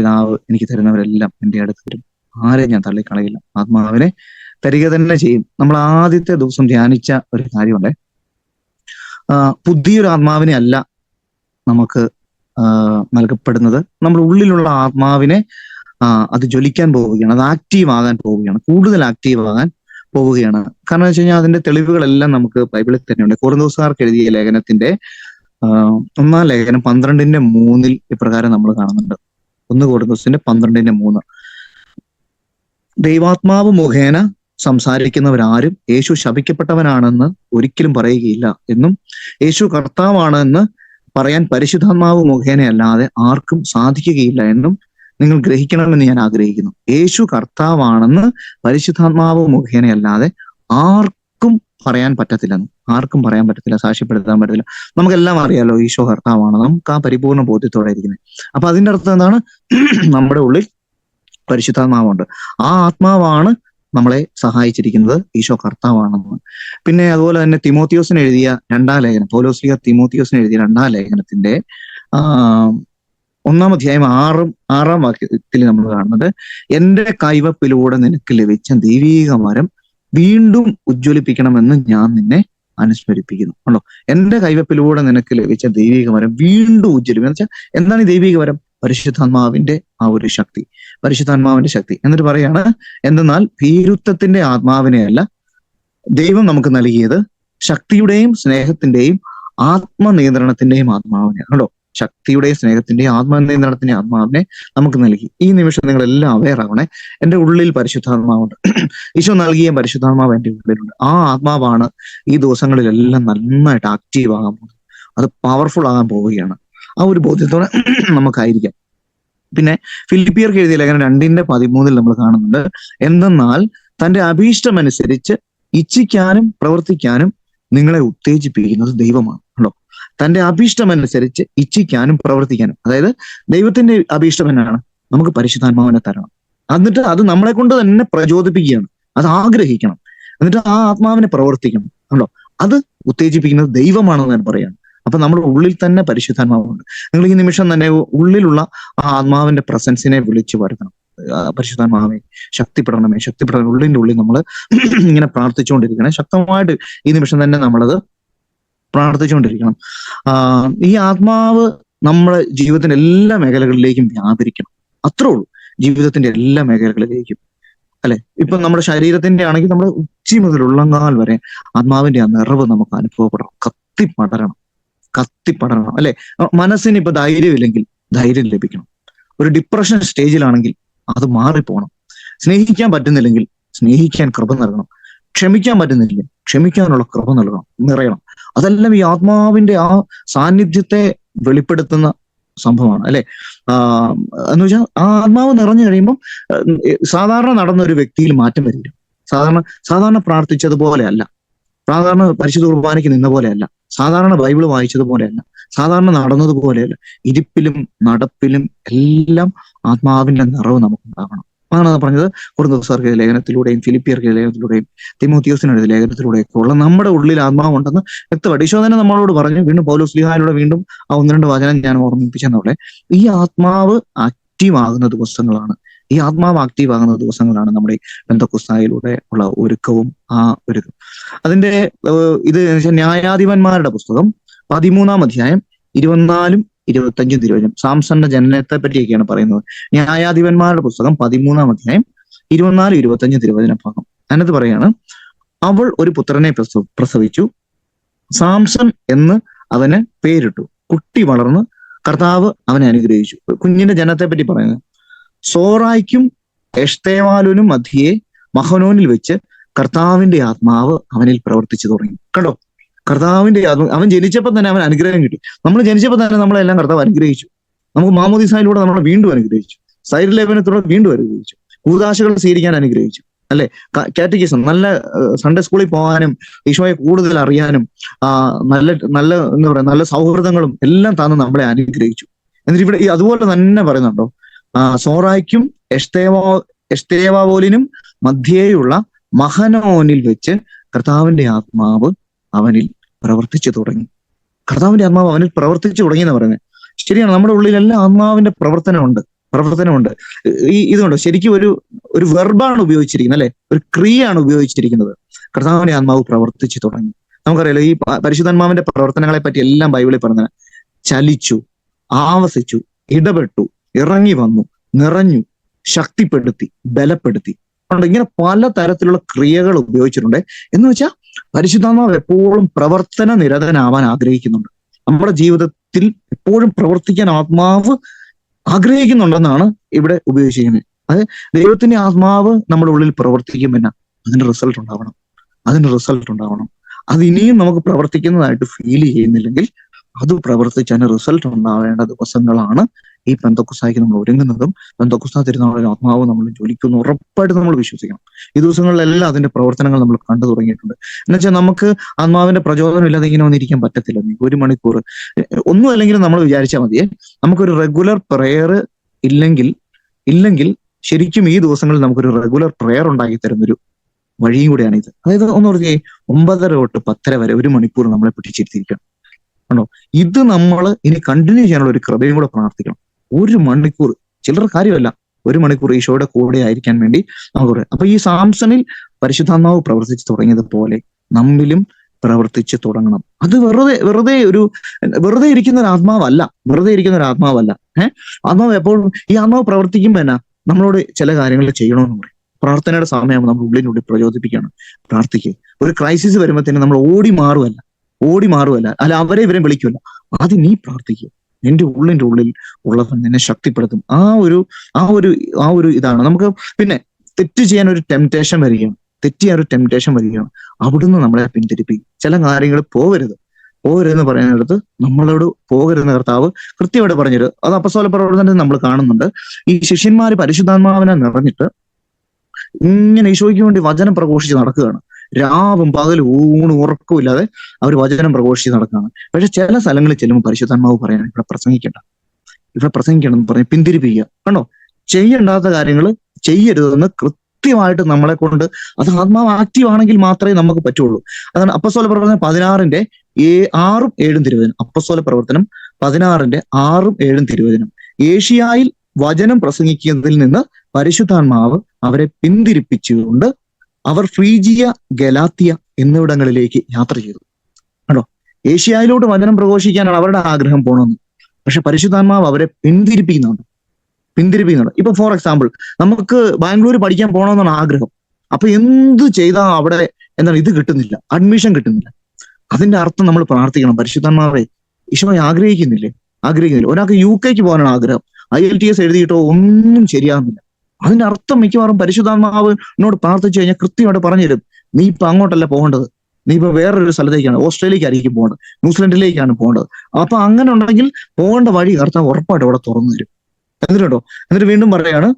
പിതാവ് എനിക്ക് തരുന്നവരെല്ലാം എൻ്റെ അടുത്ത് വരും, ആരെയും ഞാൻ തള്ളിക്കളയില്ല, ആത്മാവിനെ തരിക തന്നെ ചെയ്യും. നമ്മൾ ആദ്യത്തെ ദിവസം ധ്യാനിച്ച ഒരു കാര്യമുണ്ട്. പുതിയൊരു ആത്മാവിനെ അല്ല നമുക്ക് നൽകപ്പെടുന്നത്. നമ്മുടെ ഉള്ളിലുള്ള ആത്മാവിനെ അത് ജ്വലിക്കാൻ പോവുകയാണ്, അത് ആക്റ്റീവ് ആകാൻ പോവുകയാണ്, കൂടുതൽ ആക്റ്റീവ് ആകാൻ പോവുകയാണ്. കാരണം വെച്ച് കഴിഞ്ഞാൽ അതിന്റെ തെളിവുകളെല്ലാം നമുക്ക് ബൈബിളിൽ തന്നെയുണ്ട്. കൊറിന്തോസുകാർക്ക് എഴുതിയ ലേഖനത്തിന്റെ 1-ാം ലേഖനം 12:3 ഇപ്രകാരം നമ്മൾ കാണുന്നുണ്ട്. 1 കൊരിന്തോസിന്റെ 12:3 ദൈവാത്മാവ് മുഖേന സംസാരിക്കുന്നവരാരും യേശു ശപിക്കപ്പെട്ടവനാണെന്ന് ഒരിക്കലും പറയുകയില്ല എന്നും യേശു കർത്താവാണെന്ന് പറയാൻ പരിശുദ്ധാത്മാവ് മുഖേന അല്ലാതെ ആർക്കും സാധിക്കുകയില്ല എന്നും നിങ്ങൾ ഗ്രഹിക്കണമെന്ന് ഞാൻ ആഗ്രഹിക്കുന്നു. യേശു കർത്താവാണെന്ന് പരിശുദ്ധാത്മാവ് മുഖേന അല്ലാതെ ആർക്കും പറയാൻ പറ്റത്തില്ലെന്ന്, ആർക്കും പറയാൻ പറ്റത്തില്ല, സാക്ഷ്യപ്പെടുത്താൻ പറ്റത്തില്ല. നമുക്കെല്ലാം അറിയാലോ ഈശോ കർത്താവാണ്, നമുക്ക് ആ പരിപൂർണ ബോധ്യത്തോടെ ഇരിക്കുന്നത്. അപ്പൊ അതിന്റെ അർത്ഥം എന്താണ്? നമ്മുടെ ഉള്ളിൽ പരിശുദ്ധാത്മാവുണ്ട്. ആ ആത്മാവാണ് നമ്മളെ സഹായിച്ചിരിക്കുന്നത്, ഈശോ കർത്താവാണെന്ന്. പിന്നെ അതുപോലെ തന്നെ തിമോത്തിയോസിന് എഴുതിയ 2-ാം ലേഖനം, പൗലോസ്ലീഹ തിമോത്തിയോസിന് എഴുതിയ 2-ാം ലേഖനത്തിന്റെ 1-ാം അധ്യായം 6-ാം വാക്യത്തിൽ നമ്മൾ കാണുന്നത്, എന്റെ കൈവപ്പിലൂടെ നിനക്ക് ലഭിച്ച ദൈവീക വരം വീണ്ടും ഉജ്ജ്വലിപ്പിക്കണമെന്ന് ഞാൻ നിന്നെ അനുസ്മരിപ്പിക്കുന്നു. ഉണ്ടോ? എന്റെ കൈവപ്പിലൂടെ നിനക്ക് ലഭിച്ച ദൈവീക വരം വീണ്ടും ഉജ്ജ്വലിപ്പിക്കുക എന്ന് വെച്ചാൽ എന്താണ് ഈ ദൈവീക വരം? പരിശുദ്ധാത്മാവിന്റെ ആ ഒരു ശക്തി, പരിശുദ്ധാത്മാവിന്റെ ശക്തി. എന്നിട്ട് പറയാണ്, എന്തെന്നാൽ ഭീരുത്വത്തിന്റെ ആത്മാവിനെയല്ല ദൈവം നമുക്ക് നൽകിയത്, ശക്തിയുടെയും സ്നേഹത്തിന്റെയും ആത്മനിയന്ത്രണത്തിന്റെയും ആത്മാവിനെ. കണ്ടോ? ശക്തിയുടെയും സ്നേഹത്തിന്റെയും ആത്മനിയന്ത്രണത്തിന്റെ ആത്മാവിനെ നമുക്ക് നൽകി. ഈ നിമിഷം നിങ്ങളെല്ലാം അവെയർ ആവണേ, എന്റെ ഉള്ളിൽ പരിശുദ്ധാത്മാവുണ്ട്, ഈശോ നൽകിയ പരിശുദ്ധാത്മാവ് എന്റെ ഉള്ളിലുണ്ട്. ആ ആത്മാവാണ് ഈ ദിവസങ്ങളിലെല്ലാം നന്നായിട്ട് ആക്റ്റീവ് ആകാൻ പോകുന്നത്, അത് പവർഫുൾ ആകാൻ പോവുകയാണ്. ആ ഒരു ബോധ്യത്തോടെ നമുക്കായിരിക്കാം. പിന്നെ ഫിലിപ്പിയർക്ക് എഴുതിയ ലേഖനം 2:13 നമ്മൾ കാണുന്നുണ്ട്, എന്തെന്നാൽ തന്റെ അഭീഷ്ടമനുസരിച്ച് ഇച്ഛിക്കാനും പ്രവർത്തിക്കാനും നിങ്ങളെ ഉത്തേജിപ്പിക്കുന്നത് ദൈവമാണ്. ഉണ്ടോ? തന്റെ അഭീഷ്ടമനുസരിച്ച് ഇച്ഛിക്കാനും പ്രവർത്തിക്കാനും, അതായത് ദൈവത്തിന്റെ അഭീഷ്ടം എന്നാണ്? നമുക്ക് പരിശുദ്ധാത്മാവിനെ തരണം. എന്നിട്ട് അത് നമ്മളെ കൊണ്ട് തന്നെ പ്രചോദിപ്പിക്കുകയാണ്, അത് ആഗ്രഹിക്കണം, എന്നിട്ട് ആ ആത്മാവിനെ പ്രവർത്തിക്കണം. ഉണ്ടോ? അത് ഉത്തേജിപ്പിക്കുന്നത് ദൈവമാണെന്ന് ഞാൻ പറയാണ്. അപ്പൊ നമ്മുടെ ഉള്ളിൽ തന്നെ പരിശുദ്ധാത്മാവുണ്ട്. നിങ്ങൾ ഈ നിമിഷം തന്നെ ഉള്ളിലുള്ള ആ ആത്മാവിന്റെ പ്രസൻസിനെ വിളിച്ചു വരുത്തണം. പരിശുദ്ധാത്മാവെ ശക്തിപ്പെടണമേ, ശക്തിപ്പെടണം. ഉള്ളിന്റെ ഉള്ളിൽ നമ്മൾ ഇങ്ങനെ പ്രാർത്ഥിച്ചുകൊണ്ടിരിക്കണം. ശക്തമായിട്ട് ഈ നിമിഷം തന്നെ നമ്മളത് പ്രാർത്ഥിച്ചുകൊണ്ടിരിക്കണം. ഈ ആത്മാവ് നമ്മുടെ ജീവിതത്തിന്റെ എല്ലാ മേഖലകളിലേക്കും വ്യാപരിക്കണം. അത്രേ ഉള്ളൂ, ജീവിതത്തിന്റെ എല്ലാ മേഖലകളിലേക്കും. അല്ലെ? ഇപ്പൊ നമ്മുടെ ശരീരത്തിന്റെ ആണെങ്കിൽ നമ്മുടെ ഉച്ചി മുതൽ ഉള്ളങ്കാൽ വരെ ആത്മാവിന്റെ ആ നിറവ് നമുക്ക് അനുഭവപ്പെടണം, കത്തിപ്പടരണം, കത്തിപ്പടരണം. അല്ലെ? മനസ്സിന് ഇപ്പൊ ധൈര്യമില്ലെങ്കിൽ ധൈര്യം ലഭിക്കണം. ഒരു ഡിപ്രഷൻ സ്റ്റേജിലാണെങ്കിൽ അത് മാറിപ്പോണം. സ്നേഹിക്കാൻ പറ്റുന്നില്ലെങ്കിൽ സ്നേഹിക്കാൻ കൃപ നൽകണം. ക്ഷമിക്കാൻ പറ്റുന്നില്ലെങ്കിൽ ക്ഷമിക്കാനുള്ള കൃപ നിറയണം. അതെല്ലാം ഈ ആത്മാവിന്റെ ആ സാന്നിധ്യത്തെ വെളിപ്പെടുത്തുന്ന സംഭവമാണ്. അല്ലെ? എന്ന് വെച്ചാൽ ആ ആത്മാവ് നിറഞ്ഞു കഴിയുമ്പം സാധാരണ നടന്ന ഒരു വ്യക്തിയിൽ മാറ്റം വരില്ല. സാധാരണ പ്രാർത്ഥിച്ചതുപോലെ അല്ല, സാധാരണ പരിശുദ്ധ കുർബാനയ്ക്ക് നിന്ന പോലെയല്ല, സാധാരണ ബൈബിള് വായിച്ചതുപോലെയല്ല, സാധാരണ നടന്നതുപോലെയല്ല. ഇരിപ്പിലും നടപ്പിലും എല്ലാം ആത്മാവിന്റെ നിറവ് നമുക്കുണ്ടാകണം. അതാണ് പറഞ്ഞത്. കൊരിന്തോസ്യർക്ക് ലേഖനത്തിലൂടെയും ഫിലിപ്പിയർക്ക് ലേഖനത്തിലൂടെയും തിമോത്തിയോസിന്റെ ലേഖനത്തിലൂടെയൊക്കെ ഉള്ള നമ്മുടെ ഉള്ളിൽ ആത്മാവുണ്ടെന്ന് വ്യക്തമായിട്ട് ഈശോ തന്നെ നമ്മളോട് പറഞ്ഞു. വീണ്ടും പൗലോസ്ലീഹായിലൂടെ വീണ്ടും ആ 1-2 വചനം ഞാൻ ഓർമ്മിപ്പിച്ചെന്നുള്ളേ, ഈ ആത്മാവ് ആക്റ്റീവ് ആകുന്ന ദിവസങ്ങളാണ്, ഈ ആത്മാവ് ആക്റ്റീവ് ആകുന്ന ദിവസങ്ങളാണ് നമ്മുടെ പെന്തക്കോസ്തായിലൂടെ ഉള്ള ഒരുക്കവും ആ ഒരുക്കം. അതിന്റെ ഇത് ന്യായാധിപന്മാരുടെ പുസ്തകം 13-ാം അധ്യായം 24-25 തിരുവചനം, സാംസന്റെ ജനനത്തെ പറ്റിയൊക്കെയാണ് പറയുന്നത്. ന്യായാധിപന്മാരുടെ പുസ്തകം 13-ാം അധ്യായം 24-25 തിരുവചന ഭാഗം. അതിനകത്ത് പറയാണ്, അവൾ ഒരു പുത്രനെ പ്രസവിച്ചു, സാംസൺ എന്ന് അവന് പേരിട്ടു. കുട്ടി വളർന്ന് കർത്താവ് അവനെ അനുഗ്രഹിച്ചു. കുഞ്ഞിന്റെ ജനനത്തെ പറ്റി പറയുന്നത്, സോറായ്ക്കും എഷ്തേവാലിനും മധ്യേ മഹനോനിൽ വെച്ച് കർത്താവിന്റെ ആത്മാവ് അവനിൽ പ്രവർത്തിച്ചു തുടങ്ങി. കണ്ടോ? കർത്താവിന്റെ അവൻ ജനിച്ചപ്പോൾ തന്നെ അവൻ അനുഗ്രഹം കിട്ടി. നമ്മൾ ജനിച്ചപ്പോൾ തന്നെ നമ്മളെല്ലാം കർത്താവ് അനുഗ്രഹിച്ചു. നമുക്ക് മാമോദീസായിലൂടെ നമ്മളെ വീണ്ടും അനുഗ്രഹിച്ചു, സൈരലേപനത്തിലൂടെ വീണ്ടും അനുഗ്രഹിച്ചു, കൂദാശകൾ സ്വീകരിക്കാൻ അനുഗ്രഹിച്ചു. അല്ലെ? കാറ്റഗിസം, നല്ല സൺഡേ സ്കൂളിൽ പോകാനും ഈശോയെ കൂടുതൽ അറിയാനും നല്ല എന്താ പറയാ, നല്ല സൗഹൃദങ്ങളും എല്ലാം തന്ന് നമ്മളെ അനുഗ്രഹിച്ചു. എന്നിട്ട് ഇവിടെ അതുപോലെ തന്നെ പറയുന്നുണ്ടോ, സോറായ്ക്കും എഷ്തേവാവോലിനും മധ്യേയുള്ള മഹനോനിൽ വെച്ച് കർത്താവിന്റെ ആത്മാവ് അവനിൽ പ്രവർത്തിച്ചു തുടങ്ങി. കർത്താവിന്റെ ആത്മാവ് അവനിൽ പ്രവർത്തിച്ചു തുടങ്ങി എന്ന് പറയുന്നത് ശരിയാണ്. നമ്മുടെ ഉള്ളിലെല്ലാം ആത്മാവിന്റെ പ്രവർത്തനമുണ്ട്. പ്രവർത്തനമുണ്ട്. ഇതുകൊണ്ട് ശരിക്കും ഒരു വെർബാണ് ഉപയോഗിച്ചിരിക്കുന്നത്, അല്ലെ? ഒരു ക്രിയയാണ് ഉപയോഗിച്ചിരിക്കുന്നത്. കർത്താവിന്റെ ആത്മാവ് പ്രവർത്തിച്ചു തുടങ്ങി. നമുക്കറിയാലോ ഈ പരിശുദ്ധാത്മാവിന്റെ പ്രവർത്തനങ്ങളെ പറ്റി എല്ലാം ബൈബിളിൽ പറഞ്ഞ ചലിച്ചു, ആവസിച്ചു, ഇടപെട്ടു, ഇറങ്ങി വന്നു, നിറഞ്ഞു, ശക്തിപ്പെടുത്തി, ബലപ്പെടുത്തി. ഇങ്ങനെ പല തരത്തിലുള്ള ക്രിയകൾ ഉപയോഗിച്ചിട്ടുണ്ട്. എന്ന് വെച്ചാൽ പരിശുദ്ധാത്മാവ് എപ്പോഴും പ്രവർത്തന നിരതനാവാൻ ആഗ്രഹിക്കുന്നുണ്ട്. നമ്മുടെ ജീവിതത്തിൽ എപ്പോഴും പ്രവർത്തിക്കാൻ ആത്മാവ് ആഗ്രഹിക്കുന്നുണ്ടെന്നാണ് ഇവിടെ ഉപയോഗിച്ചിരിക്കുന്നത്. അത് ദൈവത്തിന്റെ ആത്മാവ് നമ്മുടെ ഉള്ളിൽ പ്രവർത്തിക്കുമെന്ന അതിന്റെ റിസൾട്ട് ഉണ്ടാവണം. അത് ഇനിയും നമുക്ക് പ്രവർത്തിക്കുന്നതായിട്ട് ഫീൽ ചെയ്യുന്നില്ലെങ്കിൽ അത് പ്രവർത്തിച്ച് അതിന് റിസൾട്ട് ഉണ്ടാവേണ്ട ദിവസങ്ങളാണ് ഈ പെന്തക്കോസ്തായ്ക്ക് നമ്മൾ ഒരുങ്ങുന്നതും പെന്തക്കോസ്താ തിരുനാളിൽ ആത്മാവ് നമ്മൾ ജ്വലിക്കുന്നു ഉറപ്പായിട്ട് നമ്മൾ വിശ്വസിക്കണം. ഈ ദിവസങ്ങളിലെല്ലാം അതിന്റെ പ്രവർത്തനങ്ങൾ നമ്മൾ കണ്ടു തുടങ്ങിയിട്ടുണ്ട്. എന്നുവെച്ചാൽ നമുക്ക് ആത്മാവിന്റെ പ്രചോദനം ഇല്ലാതെ ഇങ്ങനെ വന്നിരിക്കാൻ പറ്റത്തില്ല. 1 മണിക്കൂർ ഒന്നും അല്ലെങ്കിലും നമ്മൾ വിചാരിച്ചാൽ മതിയേ, നമുക്കൊരു റെഗുലർ പ്രെയർ ഇല്ലെങ്കിൽ ശരിക്കും ഈ ദിവസങ്ങളിൽ നമുക്കൊരു റെഗുലർ പ്രെയർ ഉണ്ടാക്കി തരുന്നൊരു വഴിയും കൂടെയാണ് ഇത്. അതായത് ഒന്ന് പറഞ്ഞേ, 9:30 തൊട്ട് 10:30 വരെ 1 മണിക്കൂർ നമ്മളെ പിടിച്ചിരുത്തിയിരിക്കണം. ആണോ? ഇത് നമ്മൾ ഇനി കണ്ടിന്യൂ ചെയ്യാനുള്ള ഒരു കൃപയും കൂടെ പ്രാർത്ഥിക്കണം. 1 മണിക്കൂർ ചില്ലറ കാര്യമല്ല. 1 മണിക്കൂർ ഈശോയുടെ കൂടെ ആയിരിക്കാൻ വേണ്ടി നമുക്ക് പറയാം. അപ്പൊ ഈ സാംസണിൽ പരിശുദ്ധാത്മാവ് പ്രവർത്തിച്ചു തുടങ്ങിയതുപോലെ നമ്മിലും പ്രവർത്തിച്ചു തുടങ്ങണം. അത് വെറുതെ ഇരിക്കുന്ന ഒരു ആത്മാവല്ല. ആത്മാവ് എപ്പോഴും ഈ ആത്മാവ് പ്രവർത്തിക്കുമ്പോ എന്നാ നമ്മളോട് ചില കാര്യങ്ങൾ ചെയ്യണമെന്ന് പറയും. പ്രാർത്ഥനയുടെ സമയമാകുമ്പോൾ നമ്മൾ ഉള്ളിനുള്ളിൽ പ്രചോദിപ്പിക്കണം, പ്രാർത്ഥിക്കുക. ഒരു ക്രൈസിസ് വരുമ്പോഴത്തേനും നമ്മൾ ഓടി മാറുമല്ല, അല്ല അവരെ ഇവരെ വിളിക്കുമല്ല. ആദ്യം നീ പ്രാർത്ഥിക്കുക. നിന്റെ ഉള്ളിൽ ഉള്ളവൻ നിന്നെ ശക്തിപ്പെടുത്തും. ആ ഒരു ഇതാണ് നമുക്ക്. പിന്നെ തെറ്റ് ചെയ്യാൻ ഒരു ടെംപ്റ്റേഷൻ വരികയാണ്. അവിടുന്ന് നമ്മളെ പിന്തിരിപ്പിക്കും. ചില കാര്യങ്ങൾ പോകരുതെന്ന് പറയുന്നിടത്ത് നമ്മളോട് പോകരുതെന്ന് കർത്താവ് കൃത്യമായിട്ട് പറഞ്ഞത്. അത് അപ്പസ്തോല പ്രവർത്തനത്തിൽ നമ്മൾ കാണുന്നുണ്ട്. ഈ ശിഷ്യന്മാര് പരിശുദ്ധാത്മാവിനെ നിറഞ്ഞിട്ട് ഇങ്ങനെ ഈശോയ്ക്ക് വേണ്ടി വചനം പ്രഘോഷിച്ച് നടക്കുകയാണ്. രാവും പകലും ഉറക്കമില്ലാതെ അവർ വചനം പ്രഘോഷിച്ച് നടക്കുകയാണ്. പക്ഷെ ചില സ്ഥലങ്ങളിൽ ചെല്ലുമ്പോൾ പരിശുദ്ധാത്മാവ് പറയാണ് ഇവിടെ പ്രസംഗിക്കണം പറഞ്ഞ് പിന്തിരിപ്പിക്കുക. കണ്ടോ? ചെയ്യേണ്ടാത്ത കാര്യങ്ങൾ ചെയ്യരുതെന്ന് കൃത്യമായിട്ട് നമ്മളെ കൊണ്ട്, അത് ആത്മാവ് ആക്റ്റീവ് ആണെങ്കിൽ മാത്രമേ നമുക്ക് പറ്റുള്ളൂ. അതാണ് അപ്പസ്തോല പ്രവർത്തനം 16-ന്റെ 6-ഉം 7-ഉം തിരുവചനം. അപ്പസ്തോല പ്രവർത്തനം 16-ന്റെ 6-ഉം 7-ഉം തിരുവചനം. ഏഷ്യായിൽ വചനം പ്രസംഗിക്കുന്നതിൽ നിന്ന് പരിശുദ്ധാത്മാവ് അവരെ പിന്തിരിപ്പിച്ചുകൊണ്ട് അവർ ഫ്രീജിയ, ഗലാത്തിയ എന്നിവിടങ്ങളിലേക്ക് യാത്ര ചെയ്തു. കേട്ടോ? ഏഷ്യായിലോട്ട് വചനം പ്രഘോഷിക്കാനാണ് അവരുടെ ആഗ്രഹം പോകണമെന്ന്. പക്ഷെ പരിശുദ്ധാത്മാവ് അവരെ പിന്തിരിപ്പിക്കുന്നുണ്ട്. ഇപ്പൊ ഫോർ എക്സാമ്പിൾ, നമുക്ക് ബാംഗ്ലൂർ പഠിക്കാൻ പോകണമെന്നാണ് ആഗ്രഹം. അപ്പൊ എന്ത് ചെയ്താൽ അവിടെ ഇത് കിട്ടുന്നില്ല, അഡ്മിഷൻ കിട്ടുന്നില്ല. അതിന്റെ അർത്ഥം നമ്മൾ പ്രാർത്ഥിക്കണം, പരിശുദ്ധാത്മാവെ ഈശോ ആഗ്രഹിക്കുന്നില്ലേ? ഒരാൾക്ക് UK പോകാനാണ് ആഗ്രഹം, IELTS എഴുതിയിട്ടോ ഒന്നും ശരിയാകുന്നില്ല. അതിന്റെ അർത്ഥം മിക്കവാറും പരിശുദ്ധാത്മാവിനോട് പ്രാർത്ഥിച്ചു കഴിഞ്ഞാൽ കൃത്യമായിട്ട് പറഞ്ഞുതരും, നീ ഇപ്പൊ അങ്ങോട്ടല്ല പോകേണ്ടത്, നീ ഇപ്പൊ വേറൊരു സ്ഥലത്തേക്കാണ്, ഓസ്ട്രേലിയക്കായിരിക്കും പോകേണ്ടത്, ന്യൂസിലൻഡിലേക്കാണ് പോകേണ്ടത്. അപ്പൊ അങ്ങനെ ഉണ്ടെങ്കിൽ പോകേണ്ട വഴി കർത്താവ് ഉറപ്പായിട്ട് അവിടെ തുറന്നു തരും. എന്നിട്ട് വീണ്ടും പറയാണ്,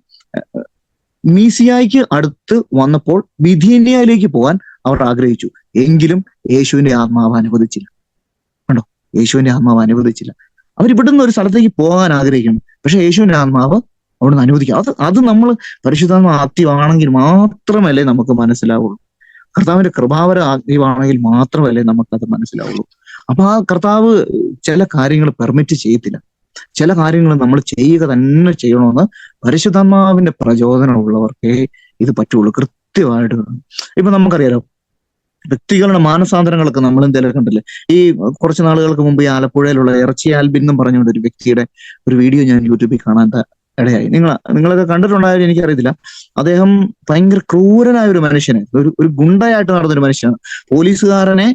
മീസിയായിക്ക് അടുത്ത് വന്നപ്പോൾ ബിഥീനിയയിലേക്ക് പോകാൻ അവർ ആഗ്രഹിച്ചു, എങ്കിലും യേശുവിന്റെ ആത്മാവ് അനുവദിച്ചില്ല. അവർ ഇവിടുന്ന് ഒരു സ്ഥലത്തേക്ക് പോകാൻ ആഗ്രഹിക്കണം, പക്ഷെ യേശുവിന്റെ ആത്മാവ് അവിടുന്ന് അനുവദിക്കുക. അത് നമ്മൾ പരിശുദ്ധാത്മാവ് ആക്റ്റീവ് ആണെങ്കിൽ മാത്രമല്ലേ നമുക്ക് മനസ്സിലാവുള്ളൂ. കർത്താവിന്റെ കൃപാവര ആക്റ്റീവ് ആണെങ്കിൽ മാത്രമല്ലേ നമുക്കത് മനസ്സിലാവുള്ളൂ. അപ്പൊ ആ കർത്താവ് ചില കാര്യങ്ങൾ പെർമിറ്റ് ചെയ്യത്തില്ല. ചില കാര്യങ്ങൾ നമ്മൾ ചെയ്യുക തന്നെ ചെയ്യണമെന്ന് പരിശുദ്ധാത്മാവിന്റെ പ്രചോദനം ഉള്ളവർക്കേ ഇത് പറ്റുള്ളൂ. കൃത്യമായിട്ട് ഇപ്പൊ നമുക്കറിയാലോ, വ്യക്തികളുടെ മാനസാന്തരങ്ങളൊക്കെ നമ്മൾ എന്തെങ്കിലും കണ്ടില്ലേ? ഈ കുറച്ച് നാളുകൾക്ക് മുമ്പ് ഈ ആലപ്പുഴയിലുള്ള ഇറച്ചി ആൽബിൻ എന്നും പറഞ്ഞുകൊണ്ട് ഒരു വ്യക്തിയുടെ ഒരു വീഡിയോ ഞാൻ യൂട്യൂബിൽ കാണാൻ ഇടയായി. നിങ്ങളൊക്കെ കണ്ടിട്ടുണ്ടായാലും എനിക്കറിയത്തില്ല. അദ്ദേഹം ഭയങ്കര ക്രൂരനായ ഒരു മനുഷ്യനാണ്, ഒരു ഗുണ്ടയായിട്ട് നടന്നൊരു മനുഷ്യനാണ്. പോലീസുകാരനെ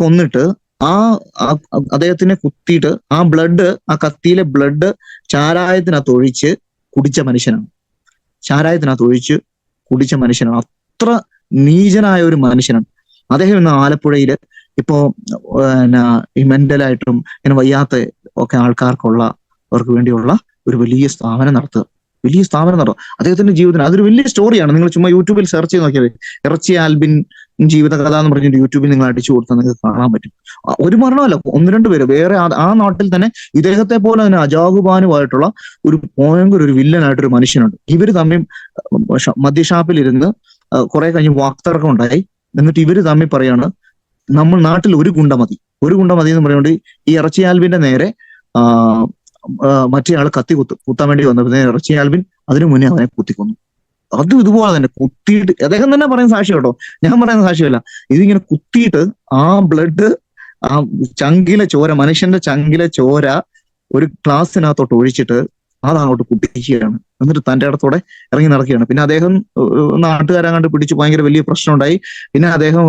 കൊന്നിട്ട് അദ്ദേഹത്തിനെ കുത്തിയിട്ട് ആ കത്തിയിലെ ബ്ലഡ് ചാരായത്തിനകത്ത് ഒഴിച്ച് കുടിച്ച മനുഷ്യനാണ്. അത്ര നീചനായ ഒരു മനുഷ്യനാണ് അദ്ദേഹം. ഇന്ന് ആലപ്പുഴയില് ഇപ്പോ ഈ മെന്റലായിട്ടും ഇങ്ങനെ വയ്യാത്ത ഒക്കെ അവർക്ക് വേണ്ടിയുള്ള ഒരു വലിയ സ്ഥാപനം നടത്തുക. അദ്ദേഹത്തിന്റെ ജീവിതത്തിന് അതൊരു വലിയ സ്റ്റോറിയാണ്. നിങ്ങൾ ചുമ്മാ യൂട്യൂബിൽ സെർച്ച് ചെയ്ത് നോക്കിയാൽ ഇറച്ചി ആൽബിൻ ജീവിത കഥ എന്ന് പറഞ്ഞിട്ട് യൂട്യൂബിൽ നിങ്ങൾ അടിച്ചു കൊടുത്താൽ നിങ്ങൾക്ക് കാണാൻ പറ്റും. ഒരു മരണമല്ല, 1-2 പേര് വേറെ ആ നാട്ടിൽ തന്നെ ഇദ്ദേഹത്തെ പോലെ തന്നെ അജാകുബാനുമായിട്ടുള്ള ഒരു ഭയങ്കര ഒരു വില്ലനായിട്ടൊരു മനുഷ്യനുണ്ട്. ഇവര് തമ്മിൽ മദ്യഷാപ്പിലിരുന്ന് കുറെ കഴിഞ്ഞ് വാക്തർക്കം ഉണ്ടായി. എന്നിട്ട് ഇവര് തമ്മിൽ പറയാണ്, നമ്മൾ നാട്ടിൽ ഒരു ഗുണ്ട മതി എന്ന് പറയുന്നത് ഈ ഇറച്ചി ആൽബിന്റെ നേരെ മറ്റേ ആള് കത്തി കുത്താൻ വേണ്ടി വന്നപ്പോൾ ഇറച്ചി ആൽവിൻ അതിനു മുന്നേ അവനെ കുത്തിക്കൊന്നു. അതും ഇതുപോലെ തന്നെ കുത്തിയിട്ട്, അദ്ദേഹം തന്നെ പറയുന്ന സാക്ഷ്യം കേട്ടോ, ഞാൻ പറയുന്ന സാക്ഷ്യമല്ല. ഇതിങ്ങനെ കുത്തിയിട്ട് ആ ബ്ലഡ്, ആ ചങ്കിലെ ചോര, മനുഷ്യന്റെ ചങ്കിലെ ചോര ഒരു ഗ്ലാസ്സിനകത്തോട്ട് ഒഴിച്ചിട്ട് അതങ്ങോട്ട് കുടിക്കുകയാണ്. എന്നിട്ട് തന്റെ ഇടത്തോടെ ഇറങ്ങി നടക്കുകയാണ്. പിന്നെ അദ്ദേഹം നാട്ടുകാരങ്ങാണ്ട് പിടിച്ച് ഭയങ്കര വലിയ പ്രശ്നം ഉണ്ടായി. പിന്നെ അദ്ദേഹം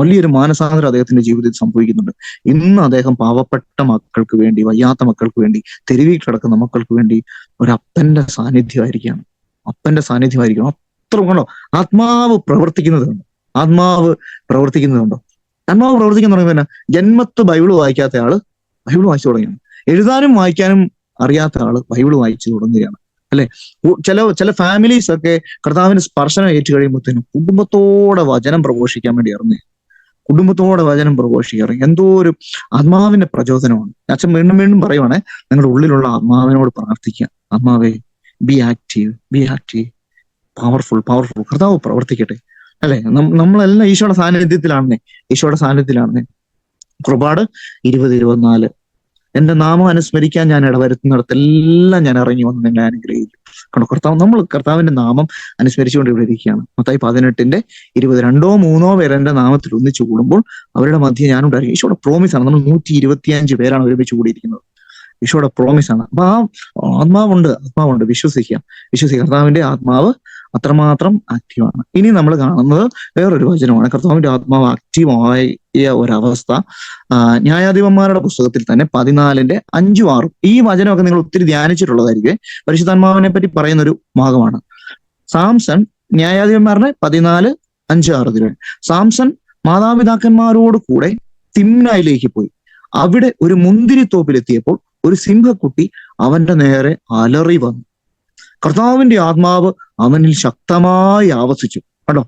വലിയൊരു മാനസാന്തരം അദ്ദേഹത്തിന്റെ ജീവിതത്തിൽ സംഭവിക്കുന്നുണ്ട്. ഇന്ന് അദ്ദേഹം പാവപ്പെട്ട മക്കൾക്ക് വേണ്ടി, വയ്യാത്ത മക്കൾക്ക് വേണ്ടി, തെരുവിൽ കിടക്കുന്ന മക്കൾക്ക് വേണ്ടി ഒരു അപ്പന്റെ സാന്നിധ്യമായിരിക്കുകയാണ്. അപ്പന്റെ സാന്നിധ്യമായിരിക്കണം. അത്ര കണ്ടോ ആത്മാവ് പ്രവർത്തിക്കുന്നതുണ്ടോ? ആത്മാവ് പ്രവർത്തിക്കുന്നതുണ്ടോ? ആത്മാവ് പ്രവർത്തിക്കാൻ തുടങ്ങുന്നത് തന്നെ ജന്മത്ത് ബൈബിള് വായിക്കാത്ത ആള് ബൈബിള് വായിച്ചു തുടങ്ങിയാണ്. എഴുതാനും വായിക്കാനും അറിയാത്ത ആള് ബൈബിള് വായിച്ചു തുടങ്ങുകയാണ്. അല്ലെ? ചില ഫാമിലീസ് ഒക്കെ കർത്താവിന് സ്പർശനം ഏറ്റു കഴിയുമ്പോഴത്തേനും കുടുംബത്തോടെ വചനം പ്രഘോഷിക്കാൻ വേണ്ടി ഇറങ്ങി. കുടുംബത്തോടെ വചനം പ്രഘോഷിക്കാറ് എന്തോ ഒരു ആത്മാവിന്റെ പ്രചോദനമാണ്. അച്ഛൻ വീണ്ടും വീണ്ടും പറയുവാണെ, നിങ്ങളുടെ ഉള്ളിലുള്ള ആത്മാവിനോട് പ്രാർത്ഥിക്കുക. ആത്മാവേ, B active, B active, powerful, powerful. കർത്താവ് പ്രവർത്തിക്കട്ടെ. അല്ലെ? നമ്മളെല്ലാം ഈശോയുടെ സാന്നിധ്യത്തിലാണെന്നേ, ഈശോയുടെ സാന്നിധ്യത്തിലാണെന്നേ. പുറപ്പാട് 20:24 എന്റെ നാമം അനുസ്മരിക്കാൻ ഞാൻ ഇടവരുത്തുന്നിടത്തെല്ലാം ഞാൻ ഇറങ്ങി വന്ന് നിന്നെ അനുഗ്രഹിക്കും. കണ്ടോ, നമ്മൾ കർത്താവിന്റെ നാമം അനുസ്മരിച്ചുകൊണ്ട് ഇവിടെ ഇരിക്കുകയാണ്. മത്തായി 18:20 2 3 പേർ എന്റെ നാമത്തിൽ ഒന്നിച്ചു കൂടുമ്പോൾ അവരുടെ മധ്യ ഞാനുണ്ടായിരിക്കും. ഈശോയുടെ പ്രോമിസ് ആണ്. നമ്മൾ 125 പേരാണ് ഒരുമിച്ച് കൂടിയിരിക്കുന്നത്. ഈശോയുടെ പ്രോമിസ് ആണ്. അപ്പൊ ആ ആത്മാവുണ്ട്. വിശ്വസിക്കുക. കർത്താവിന്റെ ആത്മാവ് അത്രമാത്രം ആക്റ്റീവാണ്. ഇനി നമ്മൾ കാണുന്നത് വേറൊരു വചനമാണ്. കർത്താവിന്റെ ആത്മാവ് ആക്റ്റീവായ ഒരവസ്ഥ ന്യായാധിപന്മാരുടെ പുസ്തകത്തിൽ തന്നെ 14:5, 6 ഈ വചനമൊക്കെ നിങ്ങൾ ഒത്തിരി ധ്യാനിച്ചിട്ടുള്ളതായിരിക്കും. പരിശുദ്ധാത്മാവിനെ പറ്റി പറയുന്ന ഒരു ഭാഗമാണ്. സാംസൺ, ന്യായാധിപന്മാരുടെ 14:5, 6 സാംസൺ മാതാപിതാക്കന്മാരോട് കൂടെ തിമ്നായിലേക്ക് പോയി. അവിടെ ഒരു മുന്തിരിത്തോപ്പിലെത്തിയപ്പോൾ ഒരു സിംഹക്കുട്ടി അവന്റെ നേരെ അലറി വന്നു. കർത്താവിന്റെ ആത്മാവ് അവനിൽ ശക്തമായി ആവസിച്ചു. കേട്ടോ,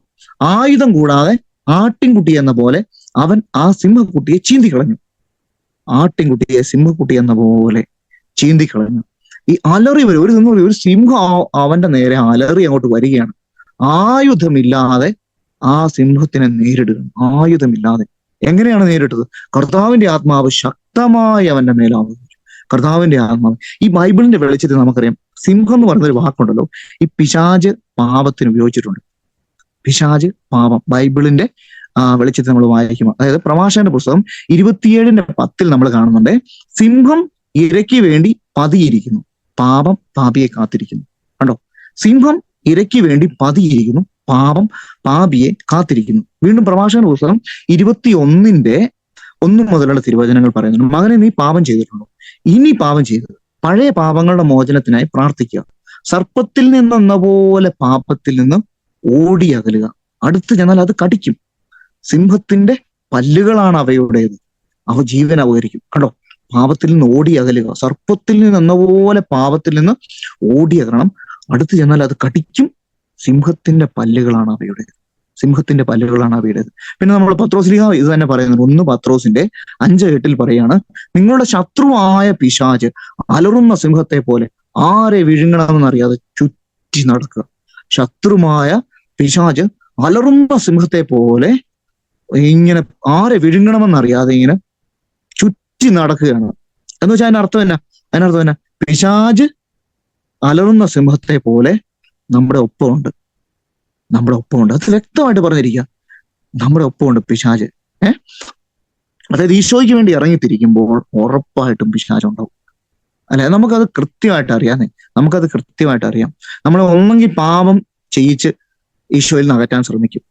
ആയുധം കൂടാതെ ആട്ടിൻകുട്ടി എന്ന പോലെ അവൻ ആ സിംഹക്കുട്ടിയെ ചീന്തിക്കളഞ്ഞു. ആട്ടിൻകുട്ടിയെ സിംഹക്കുട്ടി എന്ന പോലെ ചീന്തിക്കളഞ്ഞു. ഈ അലറി വരും, ഒരു സിംഹം അവന്റെ നേരെ അലറി അങ്ങോട്ട് വരികയാണ്. ആയുധമില്ലാതെ ആ സിംഹത്തിനെ നേരിടുക. ആയുധമില്ലാതെ എങ്ങനെയാണ് നേരിട്ടത്? കർത്താവിന്റെ ആത്മാവ് ശക്തമായി അവന്റെ മേലാവസിച്ചു. കർത്താവിന്റെ ആത്മാവ്. ഈ ബൈബിളിന്റെ വെളിച്ചത്തിൽ നമുക്കറിയാം, സിംഹം എന്ന് പറയുന്ന ഒരു വാക്കുണ്ടല്ലോ, ഈ പിശാച് പാപത്തിന് ഉപയോഗിച്ചിട്ടുണ്ട്. പിശാച് പാപം ബൈബിളിന്റെ വെളിച്ചത്തിൽ നമ്മൾ വായിക്കുമ്പോൾ, അതായത് പ്രഭാഷകന്റെ പുസ്തകം 27:10 നമ്മൾ കാണുന്നുണ്ട്, സിംഹം ഇരയ്ക്ക് വേണ്ടി പതിയിരിക്കുന്നു, പാപം പാപിയെ കാത്തിരിക്കുന്നു. കണ്ടോ, സിംഹം ഇരയ്ക്ക് വേണ്ടി പതിയിരിക്കുന്നു, പാപം പാപിയെ കാത്തിരിക്കുന്നു. വീണ്ടും പ്രഭാഷകന്റെ പുസ്തകം 21:1 മുതലുള്ള തിരുവചനങ്ങൾ പറയുന്നുണ്ട്, മകനെ നീ പാപം ചെയ്തിട്ടുണ്ടോ? ഇനി പാപം ചെയ്തത് പഴയ പാപങ്ങളുടെ മോചനത്തിനായി പ്രാർത്ഥിക്കുക. സർപ്പത്തിൽ നിന്നെന്ന പോലെ പാപത്തിൽ നിന്ന് ഓടി അകലുക. അടുത്ത് ചെന്നാൽ അത് കടിക്കും. സിംഹത്തിന്റെ പല്ലുകളാണ് അവയുടേത്, അവ ജീവൻ അപകരിക്കും. കണ്ടോ, പാപത്തിൽ നിന്ന് ഓടി അകലുക. സർപ്പത്തിൽ നിന്നെന്ന പോലെ പാപത്തിൽ നിന്ന് ഓടി അകലണം. അടുത്ത് ചെന്നാൽ അത് കടിക്കും. സിംഹത്തിന്റെ പല്ലുകളാണ് അവയുടേത്. സിംഹത്തിന്റെ പല്ലുകളാണ് അവയുടേത്. പിന്നെ നമ്മൾ പത്രോസ്ലീഹ ഇത് തന്നെ പറയുന്നുണ്ട്. 1 പത്രോസിന്റെ 5:8 പറയാണ്, നിങ്ങളുടെ ശത്രുവായ പിശാച് അലറുന്ന സിംഹത്തെ പോലെ ആരെ വിഴുങ്ങണമെന്നറിയാതെ ചുറ്റി നടക്കുക. ശത്രുമായ പിശാച് അലറുന്ന സിംഹത്തെ പോലെ ഇങ്ങനെ ആരെ വിഴുങ്ങണമെന്നറിയാതെ ഇങ്ങനെ ചുറ്റി നടക്കുകയാണ്. എന്ന് വെച്ചാൽ അതിനർത്ഥം എന്നാ? പിശാച് അലറുന്ന സിംഹത്തെ പോലെ നമ്മുടെ ഒപ്പമുണ്ട്. അത് വ്യക്തമായിട്ട് പറഞ്ഞിരിക്കുക. നമ്മുടെ ഒപ്പമുണ്ട് പിശാച്. അതായത് ഈശോയ്ക്ക് വേണ്ടി ഇറങ്ങിത്തിരിക്കുമ്പോൾ ഉറപ്പായിട്ടും പിശാച് ഉണ്ടാവും. അല്ലെ? നമുക്കത് കൃത്യമായിട്ട് അറിയാം. നമ്മൾ ഒന്നെങ്കിൽ പാപം ചെയ്യിച്ച് ഈശോയിൽ നിന്ന് അകറ്റാൻ ശ്രമിക്കും,